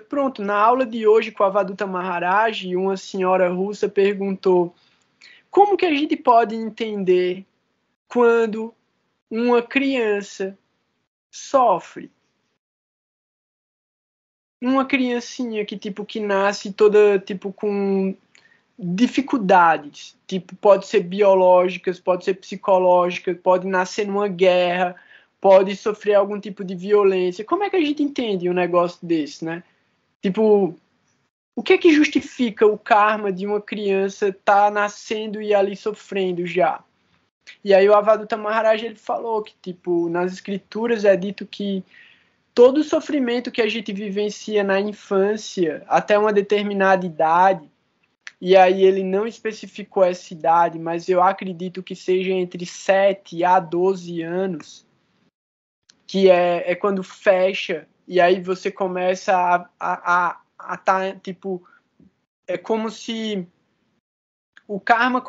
pronto, na aula de hoje com a Avaduta Maharaj, uma senhora russa perguntou como que a gente pode entender quando uma criança sofre. Uma criancinha que nasce toda, com dificuldades, pode ser biológicas, pode ser psicológicas, pode nascer numa guerra, pode sofrer algum tipo de violência. Como é que a gente entende um negócio desse, né? O que é que justifica o karma de uma criança estar nascendo e ali sofrendo já? E aí o Avaduta Maharaj ele falou que, nas escrituras é dito que todo o sofrimento que a gente vivencia na infância, até uma determinada idade, e aí ele não especificou essa idade, mas eu acredito que seja entre 7 a 12 anos, que é quando fecha, e aí você começa a tá, é como se o karma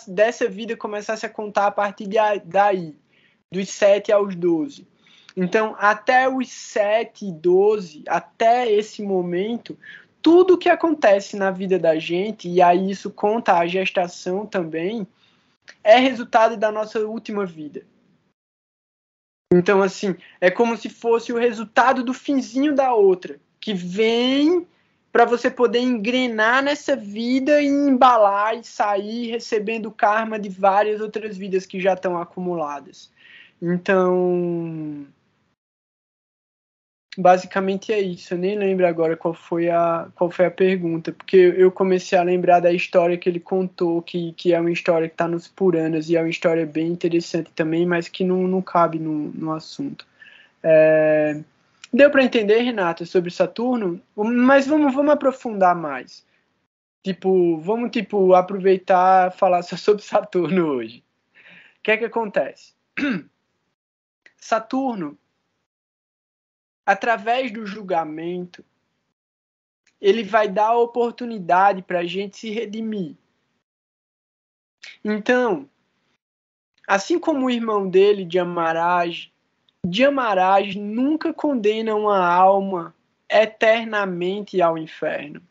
dessa vida começasse a contar a partir daí, dos 7 aos 12. Então, até os 7 e 12, até esse momento, tudo que acontece na vida da gente, e aí isso conta a gestação também, é resultado da nossa última vida. Então, assim, é como se fosse o resultado do finzinho da outra, que vem para você poder engrenar nessa vida e embalar e sair recebendo karma de várias outras vidas que já estão acumuladas. Então, basicamente é isso. Eu nem lembro agora qual foi a pergunta, porque eu comecei a lembrar da história que ele contou, que é uma história que está nos Puranas, e é uma história bem interessante também, mas que não cabe no assunto. Deu para entender, Renato, sobre Saturno? Mas vamos aprofundar mais. Vamos aproveitar e falar só sobre Saturno hoje. O que é que acontece? Saturno, através do julgamento, ele vai dar a oportunidade para a gente se redimir. Então, assim como o irmão dele, Dyamaraj nunca condena uma alma eternamente ao inferno.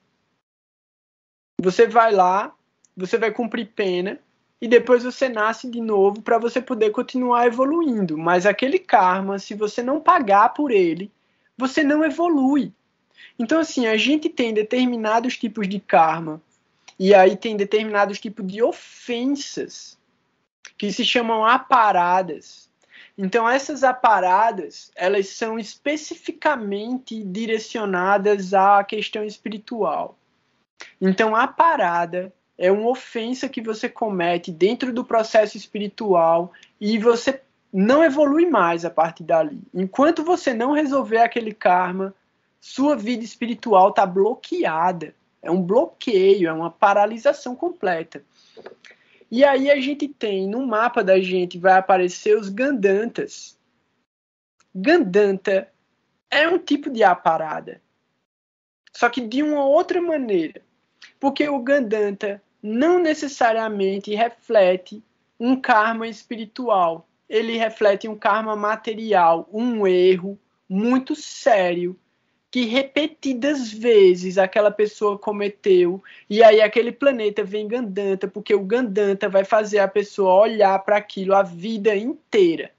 Você vai lá, você vai cumprir pena, e depois você nasce de novo para você poder continuar evoluindo. Mas aquele karma, se você não pagar por ele, você não evolui. Então, assim, a gente tem determinados tipos de karma, e aí tem determinados tipos de ofensas, que se chamam aparadas. Então, essas aparadas, elas são especificamente direcionadas à questão espiritual. Então, a parada é uma ofensa que você comete dentro do processo espiritual e você não evolui mais a partir dali. Enquanto você não resolver aquele karma, sua vida espiritual está bloqueada. É um bloqueio, é uma paralisação completa. E aí a gente tem, no mapa da gente, vai aparecer os Gandantas. Gandanta é um tipo de aparada, só que de uma outra maneira. Porque o Gandanta não necessariamente reflete um karma espiritual. Ele reflete um karma material, um erro muito sério que repetidas vezes aquela pessoa cometeu, e aí aquele planeta vem Gandanta, porque o Gandanta vai fazer a pessoa olhar para aquilo a vida inteira.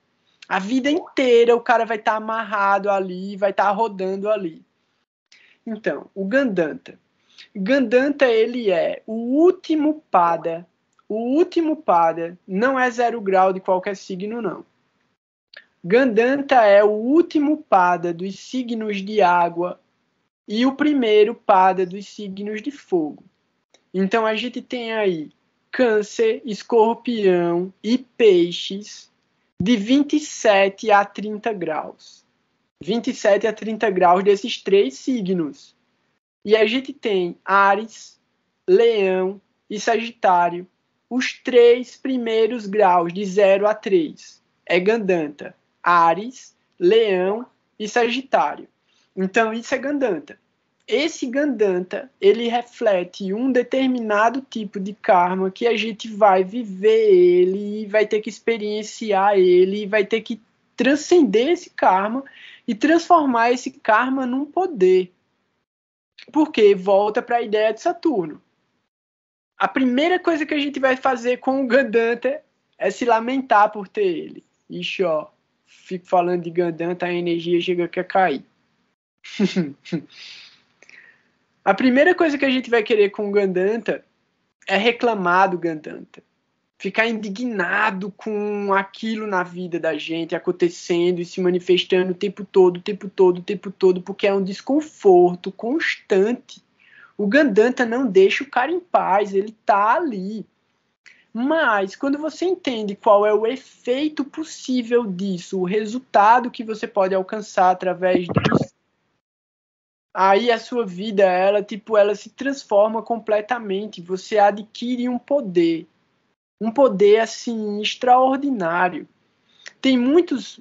A vida inteira o cara vai estar amarrado ali, vai estar rodando ali. Então, o Gandanta. Gandanta, ele é o último pada. O último pada não é 0 grau de qualquer signo, não. Gandanta é o último pada dos signos de água e o primeiro pada dos signos de fogo. Então a gente tem aí Câncer, Escorpião e Peixes de 27 a 30 graus. 27 a 30 graus desses 3 signos. E a gente tem Áries, Leão e Sagitário. Os 3 primeiros graus, de 0 a 3. É Gandanta. Áries, Leão e Sagitário. Então, isso é Gandanta. Esse Gandanta, ele reflete um determinado tipo de karma que a gente vai viver ele, vai ter que experienciar ele, vai ter que transcender esse karma e transformar esse karma num poder. Porque volta para a ideia de Saturno. A primeira coisa que a gente vai fazer com o Gandanta é se lamentar por ter ele. Ixi, ó, fico falando de Gandanta, a energia chega a cair. A primeira coisa que a gente vai querer com o Gandanta é reclamar do Gandanta. Ficar indignado com aquilo na vida da gente acontecendo e se manifestando o tempo todo, porque é um desconforto constante. O Gandanta não deixa o cara em paz, ele tá ali. Mas, quando você entende qual é o efeito possível disso, o resultado que você pode alcançar através disso, aí a sua vida, ela se transforma completamente. Você adquire um poder assim extraordinário. Tem muitas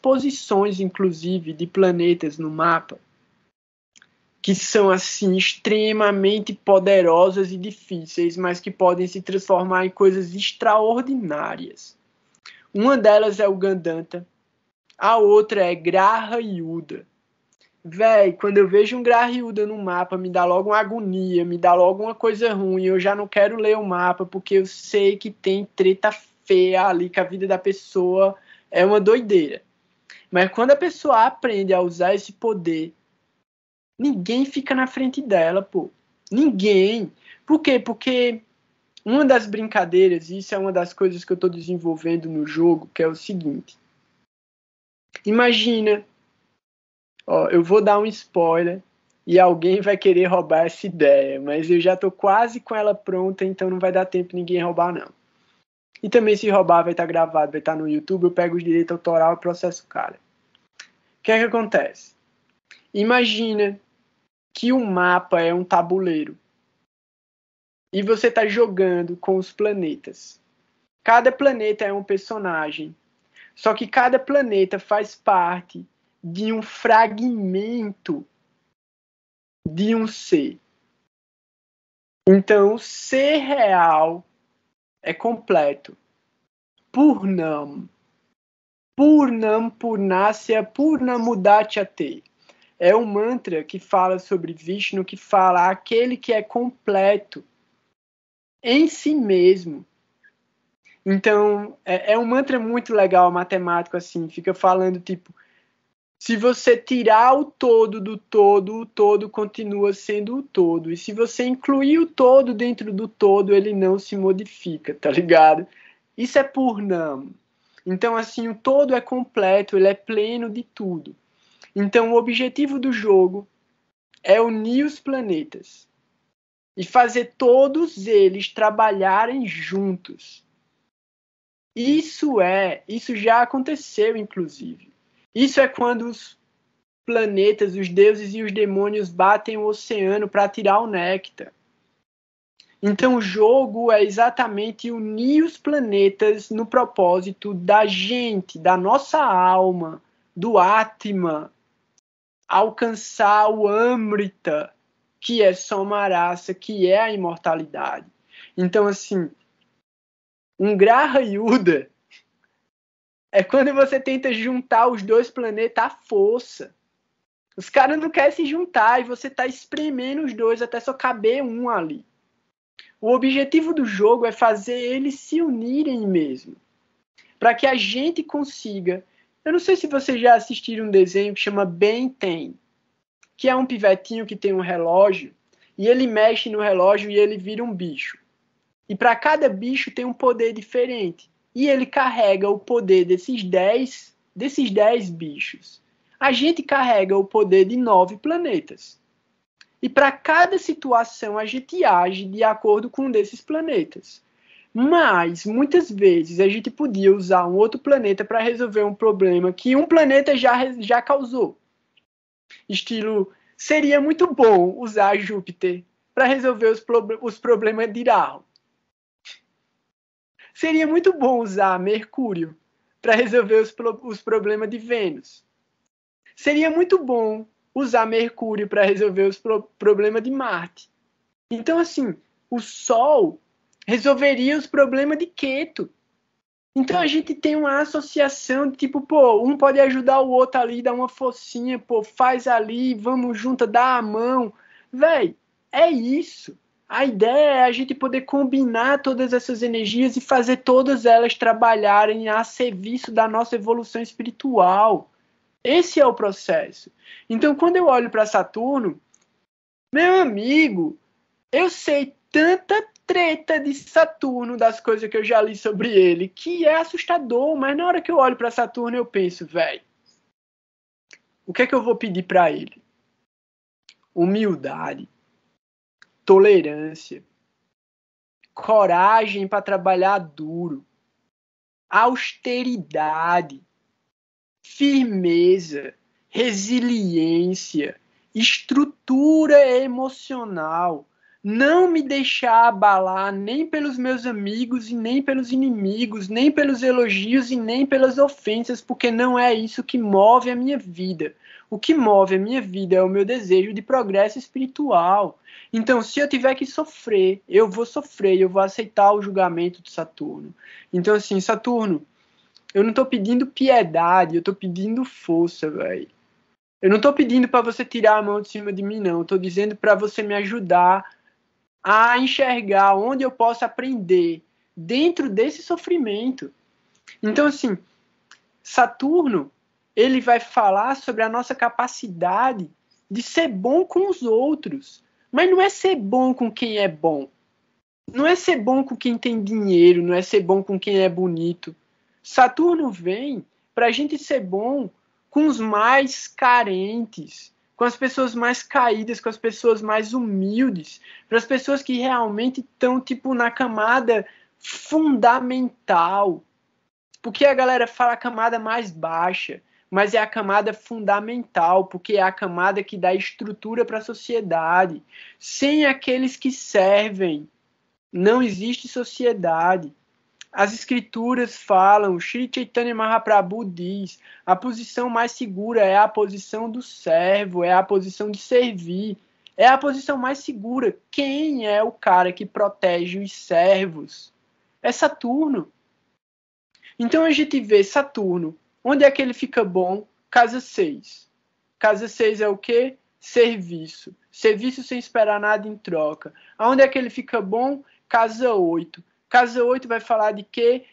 posições, inclusive, de planetas no mapa que são assim extremamente poderosas e difíceis, mas que podem se transformar em coisas extraordinárias. Uma delas é o Gandanta, a outra é Graha Yuda. Véi, quando eu vejo um Graha Yuda no mapa, me dá logo uma agonia, me dá logo uma coisa ruim. Eu já não quero ler o mapa, porque eu sei que tem treta feia ali, que a vida da pessoa é uma doideira. Mas quando a pessoa aprende a usar esse poder, ninguém fica na frente dela, pô. Ninguém. Por quê? Porque uma das brincadeiras, e isso é uma das coisas que eu estou desenvolvendo no jogo, que é o seguinte. Imagina Ó, eu vou dar um spoiler e alguém vai querer roubar essa ideia, mas eu já tô quase com ela pronta, então não vai dar tempo ninguém roubar, não. E também se roubar vai estar gravado, vai estar no YouTube, eu pego os direitos autorais e processo o cara. O que é que acontece? Imagina que o mapa é um tabuleiro e você está jogando com os planetas. Cada planeta é um personagem, só que cada planeta faz parte de um fragmento de um ser. Então, o ser real é completo. Purnam. Purnam Purnasya Purnamudachyate. É um mantra que fala sobre Vishnu, que fala aquele que é completo em si mesmo. Então, é um mantra muito legal, matemático, assim, fica falando, tipo, se você tirar o todo do todo, o todo continua sendo o todo. E se você incluir o todo dentro do todo, ele não se modifica, tá ligado? Isso é Purnam. Então, assim, o todo é completo, ele é pleno de tudo. Então, o objetivo do jogo é unir os planetas e fazer todos eles trabalharem juntos. Isso já aconteceu, inclusive. Isso é quando os planetas, os deuses e os demônios batem o oceano para tirar o néctar. Então o jogo é exatamente unir os planetas no propósito da gente, da nossa alma, do Atma, alcançar o Amrita, que é Somarasa, que é a imortalidade. Então, assim, um Graha Yuddha é quando você tenta juntar os dois planetas à força. Os caras não querem se juntar e você está espremendo os dois até só caber um ali. O objetivo do jogo é fazer eles se unirem mesmo. Para que a gente consiga... Eu não sei se vocês já assistiram um desenho que chama Ben 10, que é um pivetinho que tem um relógio e ele mexe no relógio e ele vira um bicho. E para cada bicho tem um poder diferente. E ele carrega o poder desses 10 bichos. A gente carrega o poder de 9 planetas. E para cada situação a gente age de acordo com um desses planetas. Mas, muitas vezes, a gente podia usar um outro planeta para resolver um problema que um planeta já causou. Estilo, seria muito bom usar Júpiter para resolver os problemas de Rahu. Seria muito bom usar Mercúrio para resolver os problemas de Vênus. Seria muito bom usar Mercúrio para resolver os problemas de Marte. Então, assim, o Sol resolveria os problemas de Queto. Então a gente tem uma associação de tipo, pô, um pode ajudar o outro ali, dar uma forcinha, pô, faz ali, vamos junto, dá a mão. Véi, é isso. A ideia é a gente poder combinar todas essas energias e fazer todas elas trabalharem a serviço da nossa evolução espiritual. Esse é o processo. Então, quando eu olho para Saturno, meu amigo, eu sei tanta treta de Saturno, das coisas que eu já li sobre ele, que é assustador, mas na hora que eu olho para Saturno eu penso, velho, o que é que eu vou pedir para ele? Humildade, tolerância, coragem para trabalhar duro, austeridade, firmeza, resiliência, estrutura emocional, não me deixar abalar nem pelos meus amigos e nem pelos inimigos, nem pelos elogios e nem pelas ofensas, porque não é isso que move a minha vida. O que move a minha vida é o meu desejo de progresso espiritual. Então, se eu tiver que sofrer, eu vou sofrer, eu vou aceitar o julgamento de Saturno. Então, assim, Saturno, eu não tô pedindo piedade, eu tô pedindo força, velho. Eu não tô pedindo para você tirar a mão de cima de mim, não. Eu tô dizendo para você me ajudar a enxergar onde eu posso aprender dentro desse sofrimento. Então, assim, Saturno, ele vai falar sobre a nossa capacidade de ser bom com os outros. Mas não é ser bom com quem é bom. Não é ser bom com quem tem dinheiro, não é ser bom com quem é bonito. Saturno vem para a gente ser bom com os mais carentes, com as pessoas mais caídas, com as pessoas mais humildes, para as pessoas que realmente estão tipo na camada fundamental. Porque a galera fala a camada mais baixa, mas é a camada fundamental, porque é a camada que dá estrutura para a sociedade. Sem aqueles que servem, não existe sociedade. As escrituras falam, Sri Chaitanya Mahaprabhu diz, a posição mais segura é a posição do servo, é a posição de servir, é a posição mais segura. Quem é o cara que protege os servos? É Saturno. Então a gente vê Saturno, onde é que ele fica bom? Casa 6. Casa 6 é o quê? Serviço. Serviço sem esperar nada em troca. Aonde é que ele fica bom? Casa 8. Casa 8 vai falar de quê?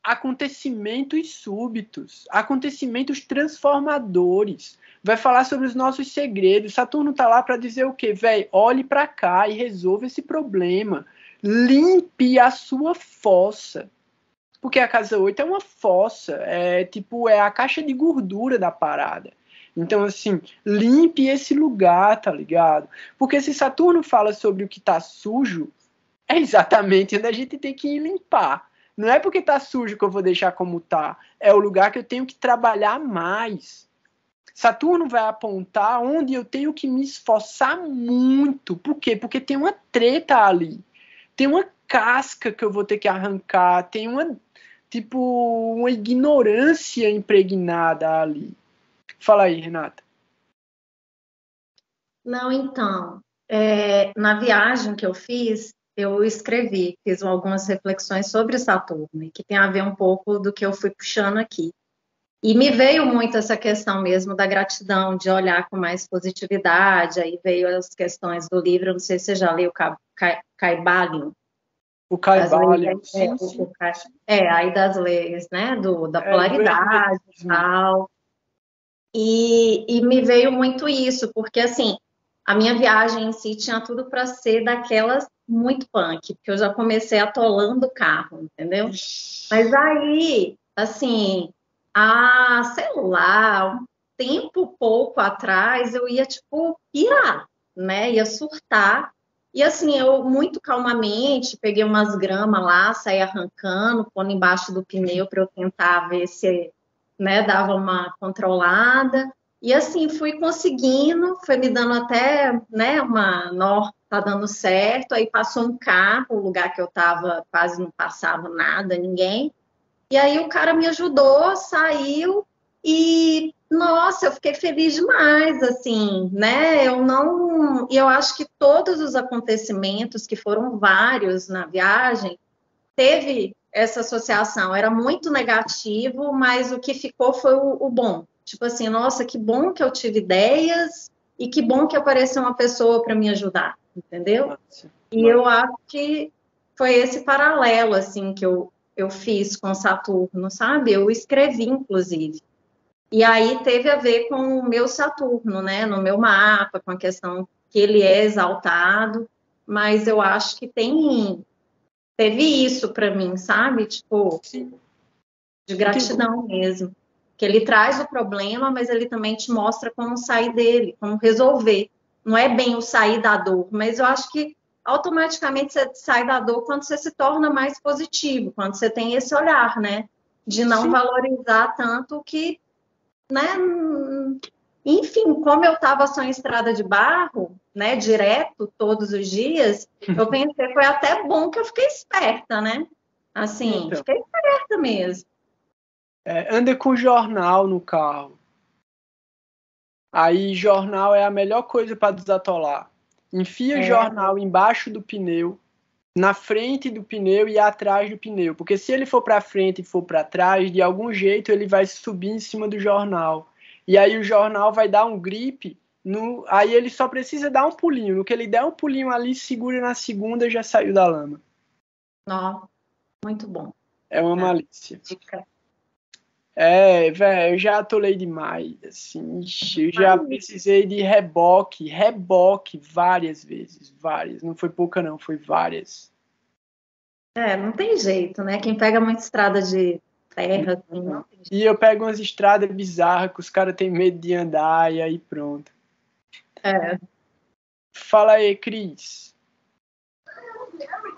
Acontecimentos súbitos, acontecimentos transformadores. Vai falar sobre os nossos segredos. Saturno tá lá para dizer o quê? Véi, olhe para cá e resolva esse problema. Limpe a sua fossa. Porque a casa 8 é uma fossa, é a caixa de gordura da parada. Então, assim, limpe esse lugar, tá ligado? Porque se Saturno fala sobre o que tá sujo, é exatamente onde a gente tem que ir limpar. Não é porque tá sujo que eu vou deixar como tá. É o lugar que eu tenho que trabalhar mais. Saturno vai apontar onde eu tenho que me esforçar muito. Por quê? Porque tem uma treta ali. Tem uma casca que eu vou ter que arrancar. Tem uma ignorância impregnada ali. Fala aí, Renata. Não, então, na viagem que eu fiz fiz algumas reflexões sobre Saturno, e que tem a ver um pouco do que eu fui puxando aqui. E me veio muito essa questão mesmo da gratidão, de olhar com mais positividade. Aí veio as questões do livro, não sei se você já leu Kybalion. O Kybalion, sim. Aí das leis, né, da polaridade e tal. E me veio muito isso, porque assim, a minha viagem em si tinha tudo para ser daquelas muito punk, porque eu já comecei atolando o carro, entendeu? Mas aí, assim, sei lá, um tempo pouco atrás, eu ia, pirar, né? Ia surtar. E assim, eu muito calmamente peguei umas gramas lá, saí arrancando, pondo embaixo do pneu para eu tentar ver se, né, dava uma controlada. E assim, fui conseguindo, foi me dando até, né, tá dando certo. Aí passou um carro, o lugar que eu tava quase não passava nada, ninguém. E aí o cara me ajudou, saiu e, nossa, eu fiquei feliz demais, assim, né? Eu acho que todos os acontecimentos, que foram vários na viagem, teve essa associação. Era muito negativo, mas o que ficou foi o bom. Tipo assim, nossa, que bom que eu tive ideias e que bom que apareceu uma pessoa para me ajudar, entendeu? E eu acho que foi esse paralelo, assim, que eu fiz com Saturno, sabe? Eu escrevi, inclusive. E aí teve a ver com o meu Saturno, né? No meu mapa, com a questão que ele é exaltado, mas eu acho que teve isso para mim, sabe? Tipo, de gratidão mesmo. Que ele traz o problema, mas ele também te mostra como sair dele, como resolver. Não é bem o sair da dor, mas eu acho que automaticamente você sai da dor quando você se torna mais positivo, quando você tem esse olhar, né? De não valorizar tanto que, né? Enfim, como eu estava só em estrada de barro, né? Direto, todos os dias, eu pensei, foi até bom que eu fiquei esperta, né? Assim, então, fiquei esperta mesmo. Anda com jornal no carro. Aí, jornal é a melhor coisa para desatolar. Enfia jornal embaixo do pneu, na frente do pneu e atrás do pneu. Porque se ele for para frente e for para trás, de algum jeito ele vai subir em cima do jornal. E aí o jornal vai dar um grip. Aí ele só precisa dar um pulinho. No que ele der um pulinho ali, segura na segunda, já saiu da lama. Ó, muito bom. É uma malícia. Dica. Velho, eu já atolei demais, assim, eu já precisei de reboque várias vezes, várias, não foi pouca não, foi várias. Não tem jeito, né, quem pega muita estrada de terra, assim, não tem jeito. E eu pego umas estradas bizarras que os caras têm medo de andar e aí pronto. Fala aí, Cris.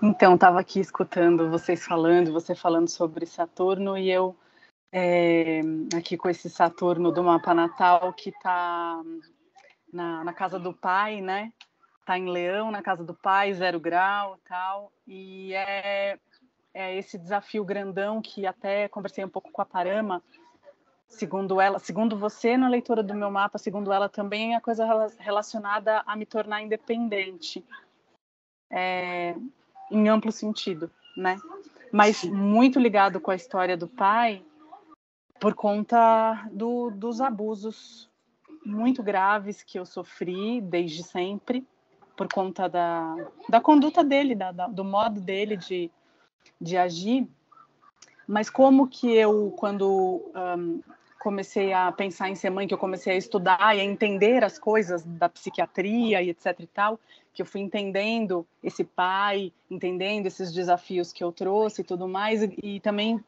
Então, estava aqui escutando vocês falando, você falando sobre Saturno, e eu aqui com esse Saturno do mapa natal que está na casa do pai, né? Está em Leão, na casa do pai, 0 grau e tal, e é esse desafio grandão que até conversei um pouco com a Parama, segundo ela, segundo você na leitura do meu mapa, segundo ela também é a coisa relacionada a me tornar independente. Em amplo sentido, né? Mas muito ligado com a história do pai, por conta dos abusos muito graves que eu sofri desde sempre, por conta da conduta dele, do modo dele de agir. Mas como que eu, quando comecei a pensar em ser mãe, que eu comecei a estudar e a entender as coisas da psiquiatria e etc e tal, que eu fui entendendo esse pai, entendendo esses desafios que eu trouxe e tudo mais, e também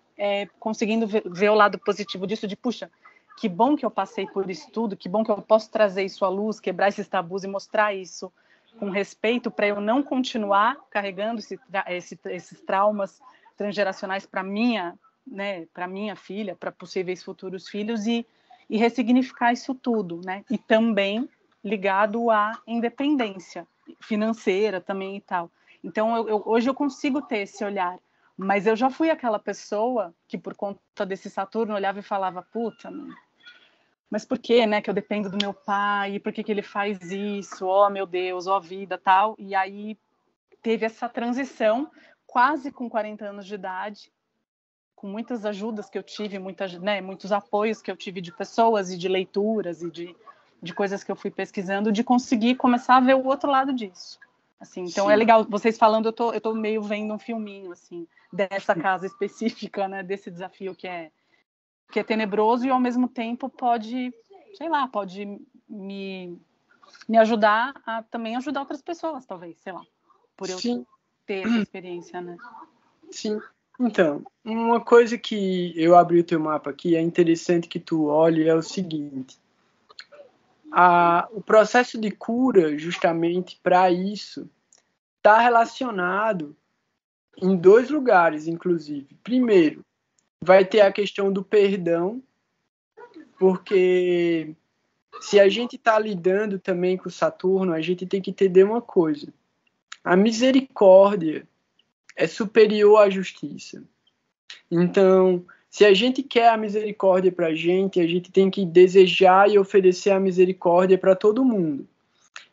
conseguindo ver o lado positivo disso, de puxa, que bom que eu passei por isso tudo, que bom que eu posso trazer isso à luz, quebrar esses tabus e mostrar isso com respeito para eu não continuar carregando esses traumas transgeracionais para minha filha, para possíveis futuros filhos e ressignificar isso tudo, né? E também ligado à independência financeira também e tal. Então, hoje eu consigo ter esse olhar, mas eu já fui aquela pessoa que, por conta desse Saturno, olhava e falava, puta, mas por que, né, que eu dependo do meu pai? Por que ele faz isso? Oh, meu Deus, ó vida, tal. E aí teve essa transição, quase com 40 anos de idade, com muitas ajudas que eu tive, muitos apoios que eu tive de pessoas e de leituras e de coisas que eu fui pesquisando, de conseguir começar a ver o outro lado disso. Assim, então é legal, vocês falando, eu tô meio vendo um filminho, assim, dessa casa específica, né, desse desafio que é tenebroso e ao mesmo tempo pode me ajudar a também ajudar outras pessoas, talvez, sei lá, por eu ter essa experiência, né? Sim. Então, uma coisa que eu abri o teu mapa aqui, é interessante que tu olhe, é o seguinte. O processo de cura, justamente para isso, está relacionado em 2 lugares, inclusive. Primeiro, vai ter a questão do perdão, porque se a gente está lidando também com Saturno, a gente tem que entender uma coisa. A misericórdia é superior à justiça. Então, se a gente quer a misericórdia para a gente tem que desejar e oferecer a misericórdia para todo mundo.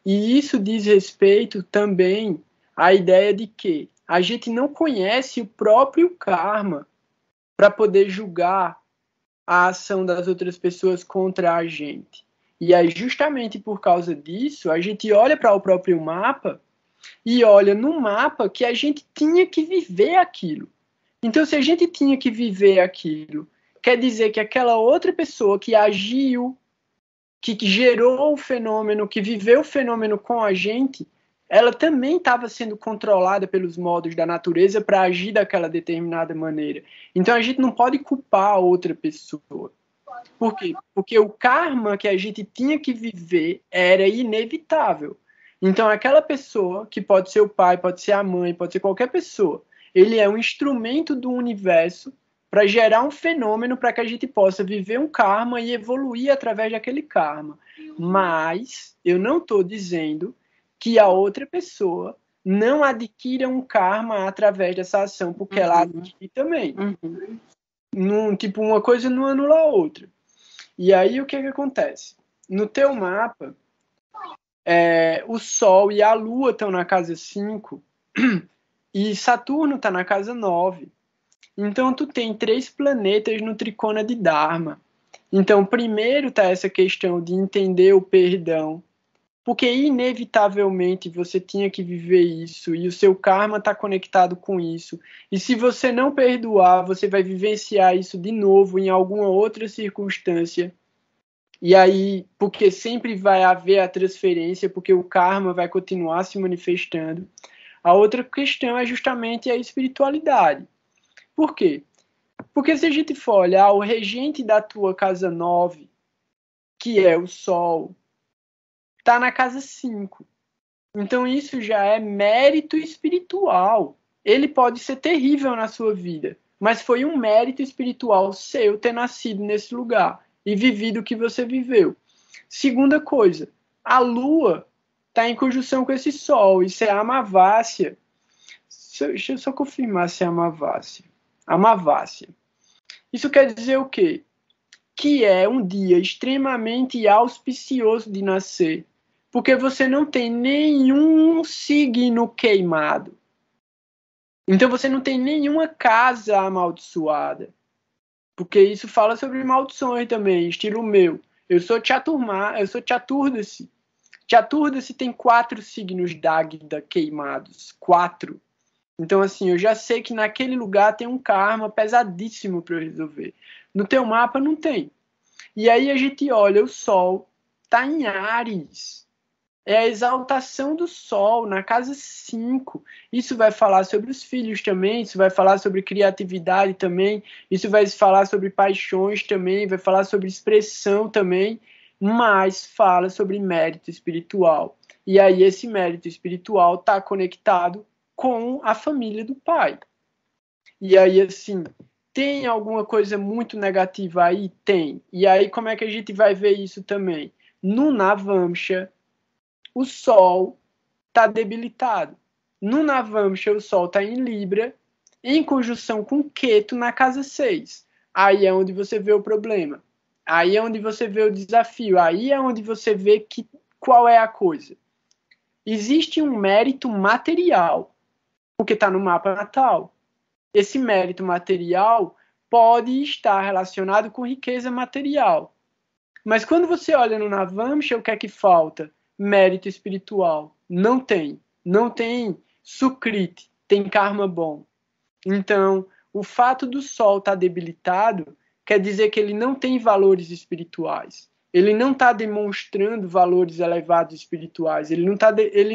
E isso diz respeito também à ideia de que a gente não conhece o próprio karma para poder julgar a ação das outras pessoas contra a gente. E aí, justamente por causa disso, a gente olha para o próprio mapa e olha no mapa que a gente tinha que viver aquilo. Então, se a gente tinha que viver aquilo, quer dizer que aquela outra pessoa que agiu, que gerou o fenômeno, que viveu o fenômeno com a gente, ela também estava sendo controlada pelos modos da natureza para agir daquela determinada maneira. Então, a gente não pode culpar a outra pessoa. Por quê? Porque o karma que a gente tinha que viver era inevitável. Então, aquela pessoa, que pode ser o pai, pode ser a mãe, pode ser qualquer pessoa, ele é um instrumento do universo para gerar um fenômeno para que a gente possa viver um karma e evoluir através daquele karma. Mas eu não estou dizendo que a outra pessoa não adquira um karma através dessa ação, porque ela adquire também. Tipo, uma coisa não anula a outra. E aí o que acontece? No teu mapa, o Sol e a Lua estão na casa 5 e Saturno está na casa 9. Então, tu tem 3 planetas no tricona de Dharma. Então, primeiro está essa questão de entender o perdão, porque inevitavelmente você tinha que viver isso e o seu karma está conectado com isso. E se você não perdoar, você vai vivenciar isso de novo em alguma outra circunstância. E aí, porque sempre vai haver a transferência, porque o karma vai continuar se manifestando. A outra questão é justamente a espiritualidade. Por quê? Porque se a gente for olhar, o regente da tua casa 9, que é o Sol, está na casa 5. Então isso já é mérito espiritual. Ele pode ser terrível na sua vida, mas foi um mérito espiritual seu ter nascido nesse lugar e vivido o que você viveu. Segunda coisa, a Lua está em conjunção com esse Sol. Isso é Amavácia. Deixa eu só confirmar se é Amavácia. Amavácia. Isso quer dizer o quê? Que é um dia extremamente auspicioso de nascer, porque você não tem nenhum signo queimado. Então você não tem nenhuma casa amaldiçoada, porque isso fala sobre maldições também, estilo meu. Eu sou Chaturdasi. Chaturdasi tem 4 signos d'Águida queimados. 4. Então, assim, eu já sei que naquele lugar tem um karma pesadíssimo para eu resolver. No teu mapa não tem. E aí a gente olha, o Sol está em Áries. É a exaltação do Sol na casa 5. Isso vai falar sobre os filhos também, isso vai falar sobre criatividade também, isso vai falar sobre paixões também, vai falar sobre expressão também, mas fala sobre mérito espiritual. E aí esse mérito espiritual está conectado com a família do pai. E aí, assim, tem alguma coisa muito negativa aí? Tem. E aí, como é que a gente vai ver isso também? No Navamsha, o Sol está debilitado. No Navamsha, o Sol está em Libra, em conjunção com Ketu na casa 6. Aí é onde você vê o problema. Aí é onde você vê o desafio. Aí é onde você vê qual é a coisa. Existe um mérito material, porque está no mapa natal. Esse mérito material pode estar relacionado com riqueza material. Mas quando você olha no Navamsha, o que é que falta? Mérito espiritual. Não tem. Não tem Sukriti. Tem karma bom. Então, o fato do Sol estar debilitado quer dizer que ele não tem valores espirituais. Ele não está demonstrando valores elevados espirituais. Ele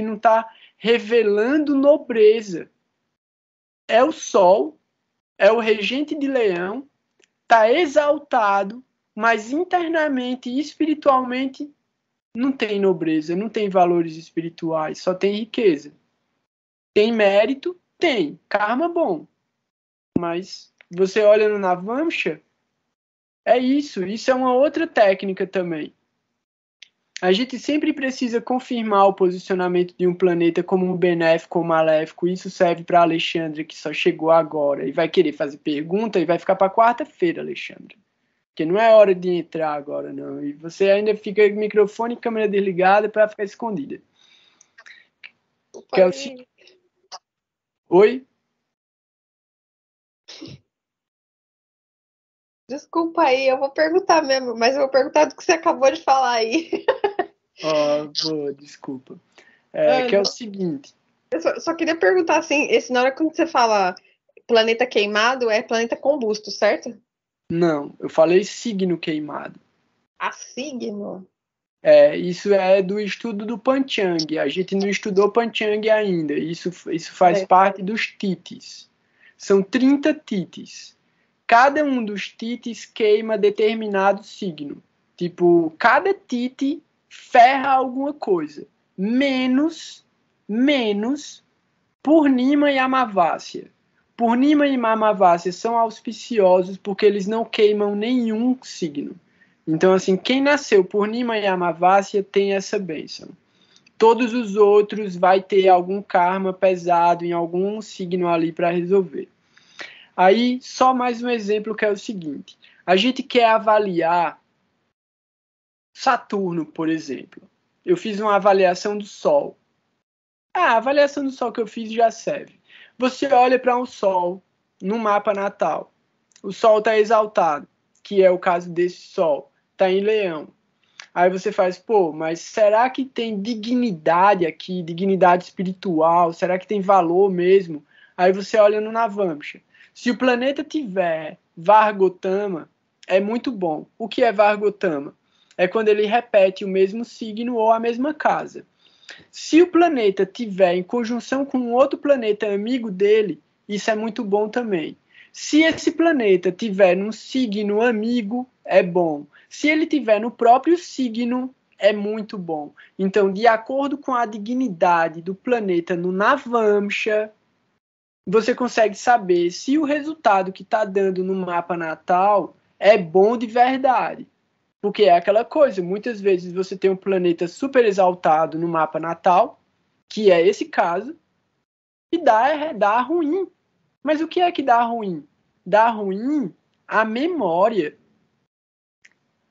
não tá revelando nobreza. É o Sol, é o regente de Leão, está exaltado, mas internamente e espiritualmente não tem nobreza, não tem valores espirituais, só tem riqueza. Tem mérito? Tem. Karma bom. Mas você olha no Navamsha, é isso. Isso é uma outra técnica também. A gente sempre precisa confirmar o posicionamento de um planeta como benéfico ou maléfico. Isso serve para Alexandre, que só chegou agora e vai querer fazer pergunta e vai ficar para quarta-feira, Alexandre. Porque não é hora de entrar agora, não. E você ainda fica com microfone e câmera desligada para ficar escondida. Oi? Desculpa aí, eu vou perguntar mesmo, mas eu vou perguntar do que você acabou de falar aí. Desculpa. Que é o seguinte. Eu só queria perguntar assim, na hora quando você fala planeta queimado, é planeta combusto, certo? Não, eu falei signo queimado. Signo? Isso é do estudo do Panchang. A gente não estudou Panchang ainda. Isso faz parte dos titis. São 30 titis. Cada um dos titis queima determinado signo. Tipo, cada titi ferra alguma coisa. Menos Purnima e Amavasya. Purnima e Amavasya são auspiciosos porque eles não queimam nenhum signo. Então, assim, quem nasceu Purnima e Amavasya tem essa bênção. Todos os outros vai ter algum karma pesado em algum signo ali para resolver. Aí, só mais um exemplo que é o seguinte. A gente quer avaliar Saturno, por exemplo. Eu fiz uma avaliação do Sol. A avaliação do Sol que eu fiz já serve. Você olha para um Sol no mapa natal. O Sol está exaltado, que é o caso desse Sol. Está em Leão. Aí você faz, mas será que tem dignidade aqui, dignidade espiritual? Será que tem valor mesmo? Aí você olha no Navamsha. Se o planeta tiver Vargotama, é muito bom. O que é Vargotama? É quando ele repete o mesmo signo ou a mesma casa. Se o planeta tiver em conjunção com outro planeta amigo dele, isso é muito bom também. Se esse planeta tiver num signo amigo, é bom. Se ele tiver no próprio signo, é muito bom. Então, de acordo com a dignidade do planeta no Navamsha, você consegue saber se o resultado que está dando no mapa natal é bom de verdade. Porque é aquela coisa, muitas vezes você tem um planeta super exaltado no mapa natal, que é esse caso, e dá ruim. Mas o que é que dá ruim? Dá ruim a memória.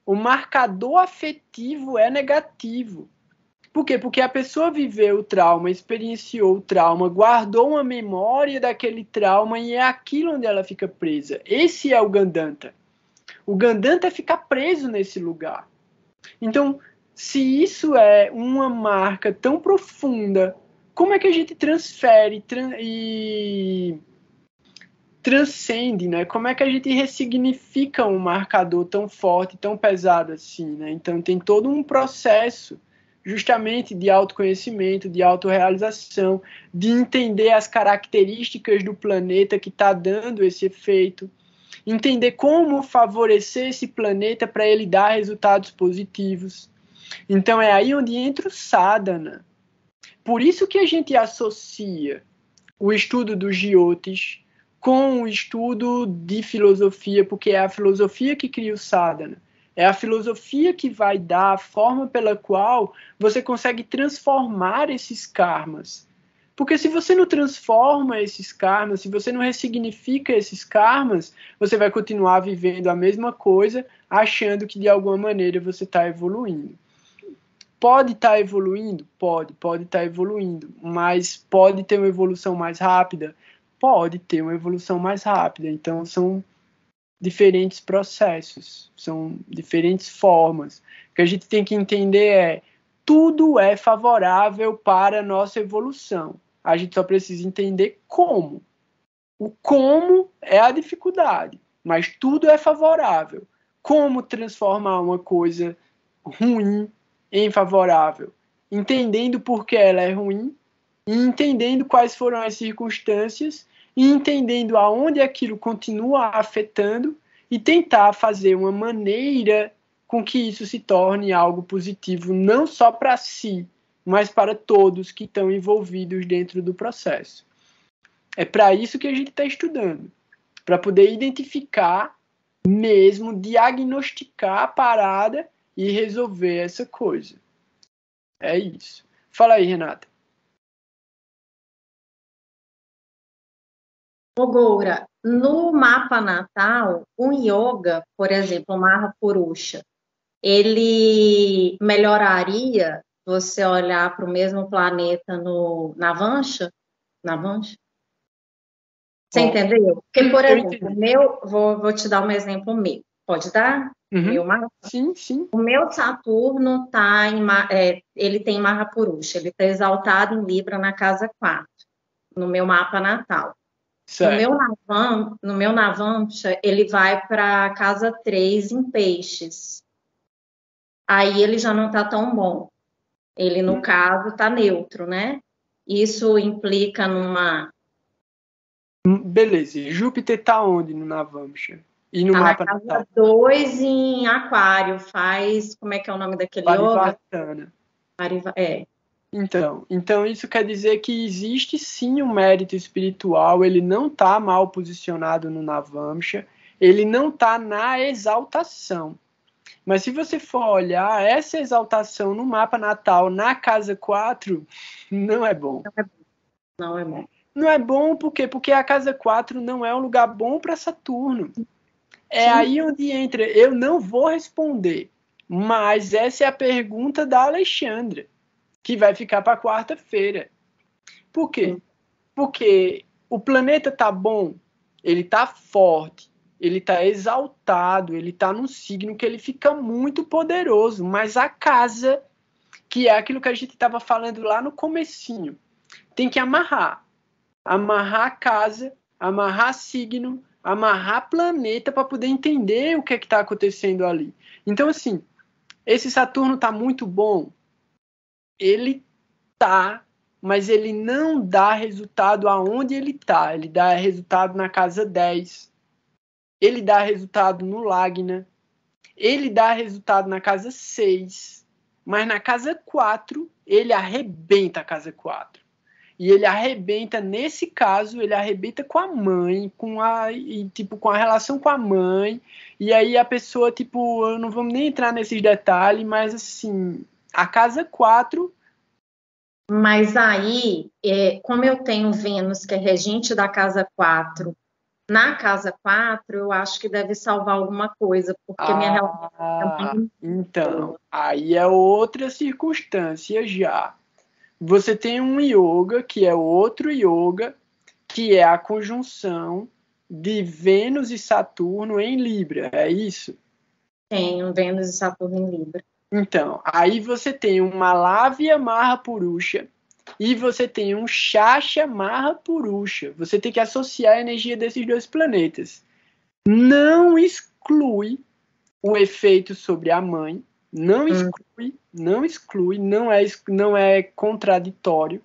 O marcador afetivo é negativo. Por quê? Porque a pessoa viveu o trauma, experienciou o trauma, guardou uma memória daquele trauma e é aquilo onde ela fica presa. Esse é o Gandanta. O Gandanta fica preso nesse lugar. Então, se isso é uma marca tão profunda, como é que a gente transfere e transcende, né? Como é que a gente ressignifica um marcador tão forte, tão pesado assim, né? Então, tem todo um processo justamente de autoconhecimento, de autorrealização, de entender as características do planeta que está dando esse efeito, entender como favorecer esse planeta para ele dar resultados positivos. Então é aí onde entra o sadhana. Por isso que a gente associa o estudo dos jyotis com o estudo de filosofia, porque é a filosofia que cria o sadhana. É a filosofia que vai dar a forma pela qual você consegue transformar esses karmas. Porque se você não transforma esses karmas, se você não ressignifica esses karmas, você vai continuar vivendo a mesma coisa, achando que de alguma maneira você está evoluindo. Pode estar evoluindo? Pode estar evoluindo. Mas pode ter uma evolução mais rápida? Pode ter uma evolução mais rápida. Então são diferentes processos, são diferentes formas. O que a gente tem que entender é tudo é favorável para a nossa evolução. A gente só precisa entender como. O como é a dificuldade, mas tudo é favorável. Como transformar uma coisa ruim em favorável? Entendendo por que ela é ruim, e entendendo quais foram as circunstâncias, e entendendo aonde aquilo continua afetando, e tentar fazer uma maneira com que isso se torne algo positivo, não só para si, mas para todos que estão envolvidos dentro do processo. É para isso que a gente está estudando, para poder identificar mesmo, diagnosticar a parada e resolver essa coisa. É isso. Fala aí, Renata. Ô, Goura, no mapa natal, um yoga, por exemplo, o Mahapurusha, ele melhoraria você olhar para o mesmo planeta no Navamsha? Navamsha? Você entendeu? Porque, por exemplo, vou te dar um exemplo meu. Pode dar? Meu mapa? Sim, sim. O meu Saturno tá ele tem Mahapurusha, ele está exaltado em Libra na casa 4, no meu mapa natal. No meu Navamsha, ele vai para a casa 3 em Peixes. Aí ele já não está tão bom. Ele, no caso, está neutro, né? Isso implica numa... Beleza. Júpiter está onde no Navamsha? E no mapa natal? Na casa 2 em Aquário. Faz... Como é que é o nome daquele yoga? Então isso quer dizer que existe sim um mérito espiritual, ele não está mal posicionado no Navamsha, ele não está na exaltação. Mas se você for olhar, essa exaltação no mapa natal, na casa 4, não é bom. Não é bom. Não é bom por quê? Porque a casa 4 não é um lugar bom para Saturno. É aí onde entra. Eu não vou responder, mas essa é a pergunta da Alexandra, que vai ficar para quarta-feira. Por quê? Porque o planeta tá bom, ele tá forte, ele tá exaltado, ele tá num signo que ele fica muito poderoso, mas a casa, que é aquilo que a gente estava falando lá no comecinho, tem que amarrar a casa, amarrar signo, amarrar planeta para poder entender o que é que está acontecendo ali. Então, assim, esse Saturno tá muito bom, ele tá, mas ele não dá resultado aonde ele tá, ele dá resultado na casa 10. ele dá resultado no Lagna, ele dá resultado na casa 6, mas na casa 4 ele arrebenta a casa 4. E ele arrebenta, nesse caso, ele arrebenta com a mãe, com a relação com a mãe, e aí a pessoa, tipo, eu não vou nem entrar nesses detalhes, mas assim, a casa 4... Mas aí, como eu tenho Vênus, que é regente da casa 4, na casa 4, eu acho que deve salvar alguma coisa, porque minha relação é muito então, boa. aí é outra circunstância já. Você tem um yoga, que é outro yoga, que é a conjunção de Vênus e Saturno em Libra, é isso? Tenho Vênus e Saturno em Libra. Então, aí você tem uma Lavya Mahapurusha e você tem um Shasha Mahapurusha. Você tem que associar a energia desses dois planetas. Não exclui o efeito sobre a mãe, não exclui, não é contraditório,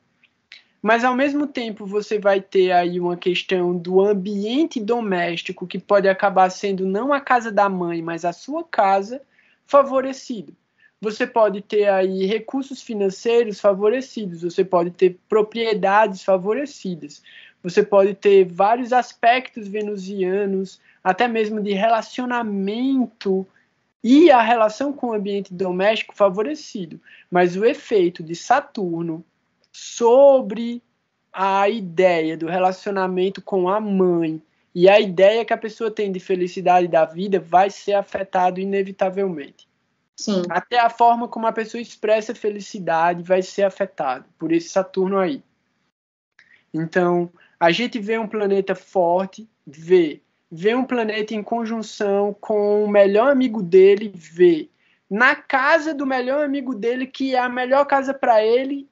mas ao mesmo tempo você vai ter aí uma questão do ambiente doméstico, que pode acabar sendo não a casa da mãe, mas a sua casa, favorecido. Você pode ter aí recursos financeiros favorecidos, você pode ter propriedades favorecidas, você pode ter vários aspectos venusianos, até mesmo de relacionamento e a relação com o ambiente doméstico favorecido. Mas o efeito de Saturno sobre a ideia do relacionamento com a mãe e a ideia que a pessoa tem de felicidade da vida vai ser afetado inevitavelmente. Sim. Até a forma como a pessoa expressa felicidade vai ser afetado por esse Saturno aí. Então, a gente vê um planeta forte, vê um planeta em conjunção com o melhor amigo dele, vê. Na casa do melhor amigo dele, que é a melhor casa para ele,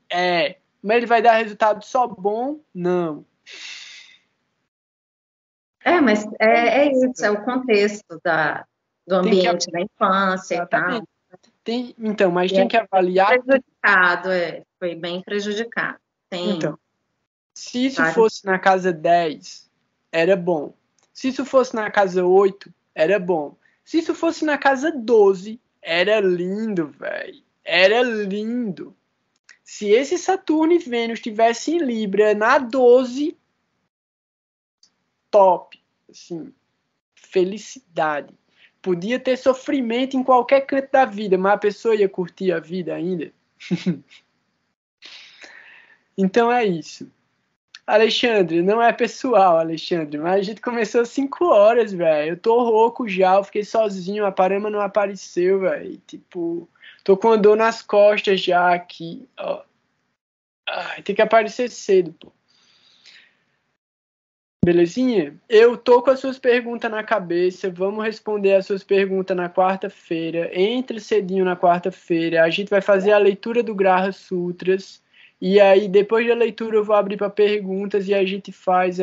mas ele vai dar resultado só bom? Não. Mas é isso, é o contexto do ambiente da infância Exatamente. e tal. Então, mas tem que avaliar... Prejudicado, foi bem prejudicado. Então, se isso fosse na casa 10, era bom. Se isso fosse na casa 8, era bom. Se isso fosse na casa 12, era lindo, velho. Era lindo. Se esse Saturno e Vênus estivessem em Libra na 12, top. Assim, felicidade. Podia ter sofrimento em qualquer canto da vida, mas a pessoa ia curtir a vida ainda. Então é isso. Alexandre, não é pessoal, Alexandre, mas a gente começou às 5 horas, velho. Eu tô rouco já, eu fiquei sozinho, a Parama não apareceu, velho. Tipo, tô com uma dor nas costas já aqui, ó. Tem que aparecer cedo, pô. Belezinha? Eu tô com as suas perguntas na cabeça, vamos responder as suas perguntas na quarta-feira. Entre cedinho na quarta-feira, a gente vai fazer a leitura do Graha Sutras. E aí, depois da leitura, eu vou abrir para perguntas e a gente faz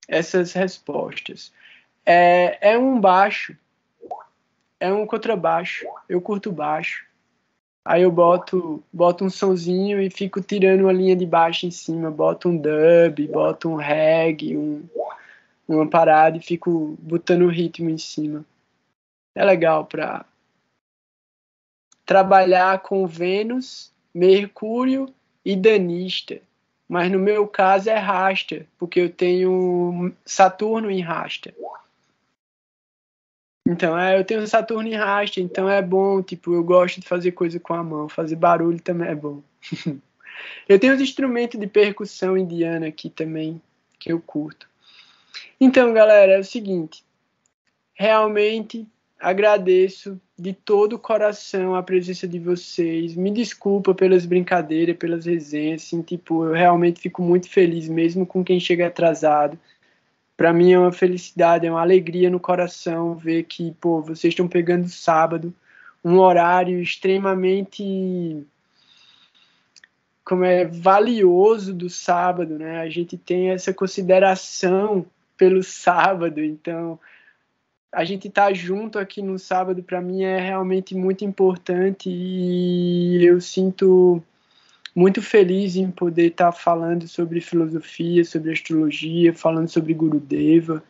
essas respostas. É um baixo, é um contrabaixo, eu curto baixo. Aí eu boto um sonzinho e fico tirando uma linha de baixo em cima, boto um dub, boto um reggae, uma parada e fico botando o ritmo em cima. É legal para trabalhar com Vênus, Mercúrio e Danista, mas no meu caso é Rasta, porque eu tenho Saturno em Rasta. Então, eu tenho Saturno em Rasta, então é bom, tipo, eu gosto de fazer coisa com a mão, fazer barulho também é bom. Eu tenho os instrumentos de percussão indiana aqui também, que eu curto. Então, galera, é o seguinte, realmente agradeço de todo o coração a presença de vocês. Me desculpa pelas brincadeiras, pelas resenhas, assim, tipo, eu realmente fico muito feliz mesmo com quem chega atrasado. Para mim é uma felicidade, é uma alegria no coração ver que, pô, vocês estão pegando sábado, um horário extremamente valioso do sábado, né? A gente tem essa consideração pelo sábado, então a gente estar junto aqui no sábado, para mim, é realmente muito importante e eu sinto muito feliz em poder estar falando sobre filosofia, sobre astrologia, falando sobre Gurudeva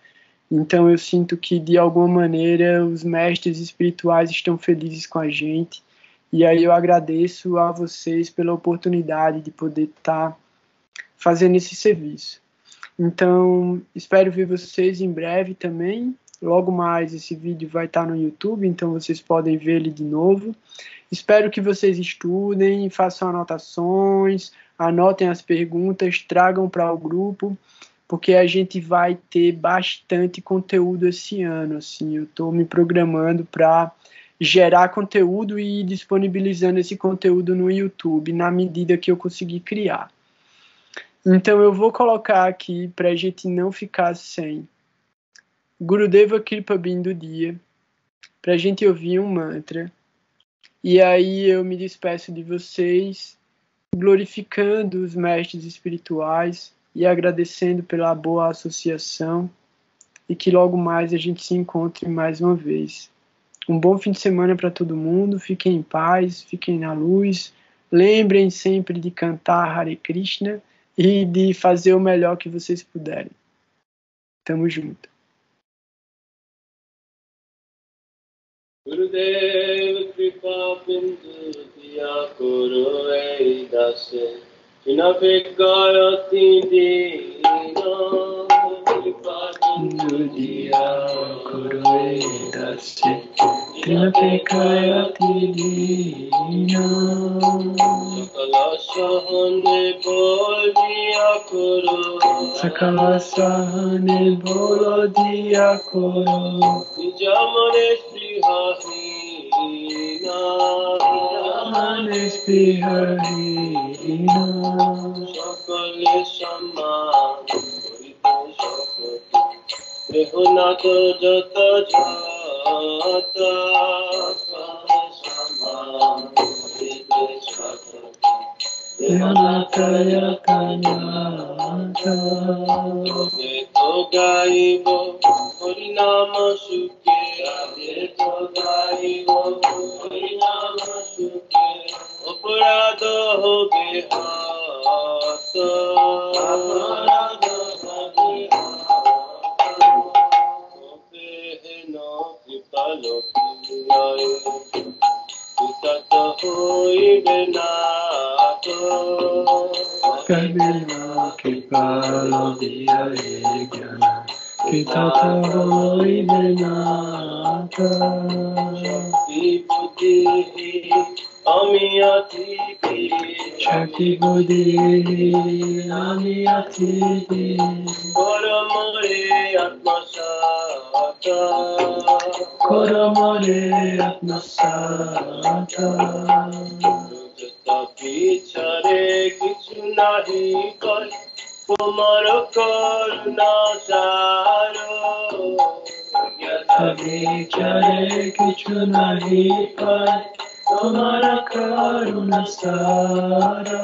Então eu sinto que, de alguma maneira, os mestres espirituais estão felizes com a gente. E aí eu agradeço a vocês pela oportunidade de poder estar fazendo esse serviço. Então, espero ver vocês em breve também. Logo mais esse vídeo vai estar no YouTube, então vocês podem ver ele de novo. Espero que vocês estudem, façam anotações, anotem as perguntas, tragam para o grupo, porque a gente vai ter bastante conteúdo esse ano. Assim, eu estou me programando para gerar conteúdo e ir disponibilizando esse conteúdo no YouTube na medida que eu conseguir criar. Então eu vou colocar aqui para a gente não ficar sem Gurudeva Kripa Bin do dia, para a gente ouvir um mantra. E aí eu me despeço de vocês, glorificando os mestres espirituais e agradecendo pela boa associação, e que logo mais a gente se encontre mais uma vez. Um bom fim de semana para todo mundo, fiquem em paz, fiquem na luz, lembrem sempre de cantar Hare Krishna e de fazer o melhor que vocês puderem. Tamo junto. Gurudev Kripa Bindu Diya Kuru Eidase Chinapekayati Dino Kripa Bindu Diya Kuru Eidase Chinapekayati Dino Sakala Sahane Bol Diya Kuru Sakala Sahane Bol Diya Kuru Nijamane Manes Biharina Sakale Saman Rehunato Jata Jata Saman Rehunato Yakanata Reto Gaibo Harinama Sukhe Reto Gaibo Harinama Sukhe Aparadha hobe hata Aparadha hobe hata Hobe no kripalo kiyaye Utata hoibe nato Kabila kripalo kiyaye gyana Kitata hoibe nato Shakti buddhi Amiyati Shakti buddhi Amiyati Koramare Atmasata Koramare Atmasata Jata pichare kichu nahi kar Kumar karuna saro Jata pichare kichu nahi kar Tumhara karuna sara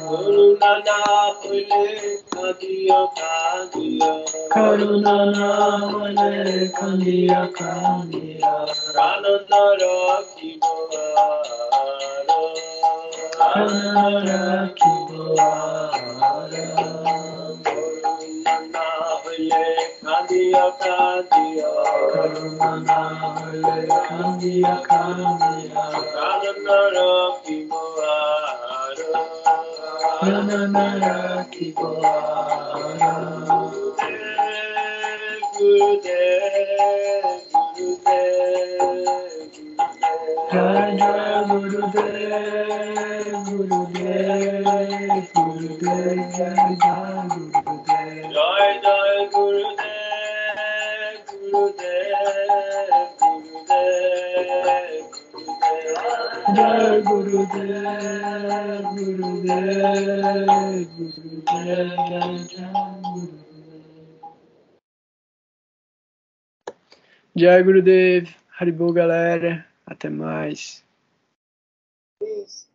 Karuna na hule kandiya kandiya Karuna na hule kandiya kandiya Pranana rakhibo ara Pranana rakhibo ara Karuna na hule kandiya kandiya Karuna na hule kandiya kandiya Pranana rakhibo ara Pranana rakhibo ara Gurudev Gurudev Jai Jai Gurudev Gurudev Gurudev Jai Jai Gurudev Jai Jai Gurudev Gurudev Gurudev Jai Gurudev Gurudev Gurudev Jai Jai Jai Gurudev, Haribol, galera. Até mais. Isso.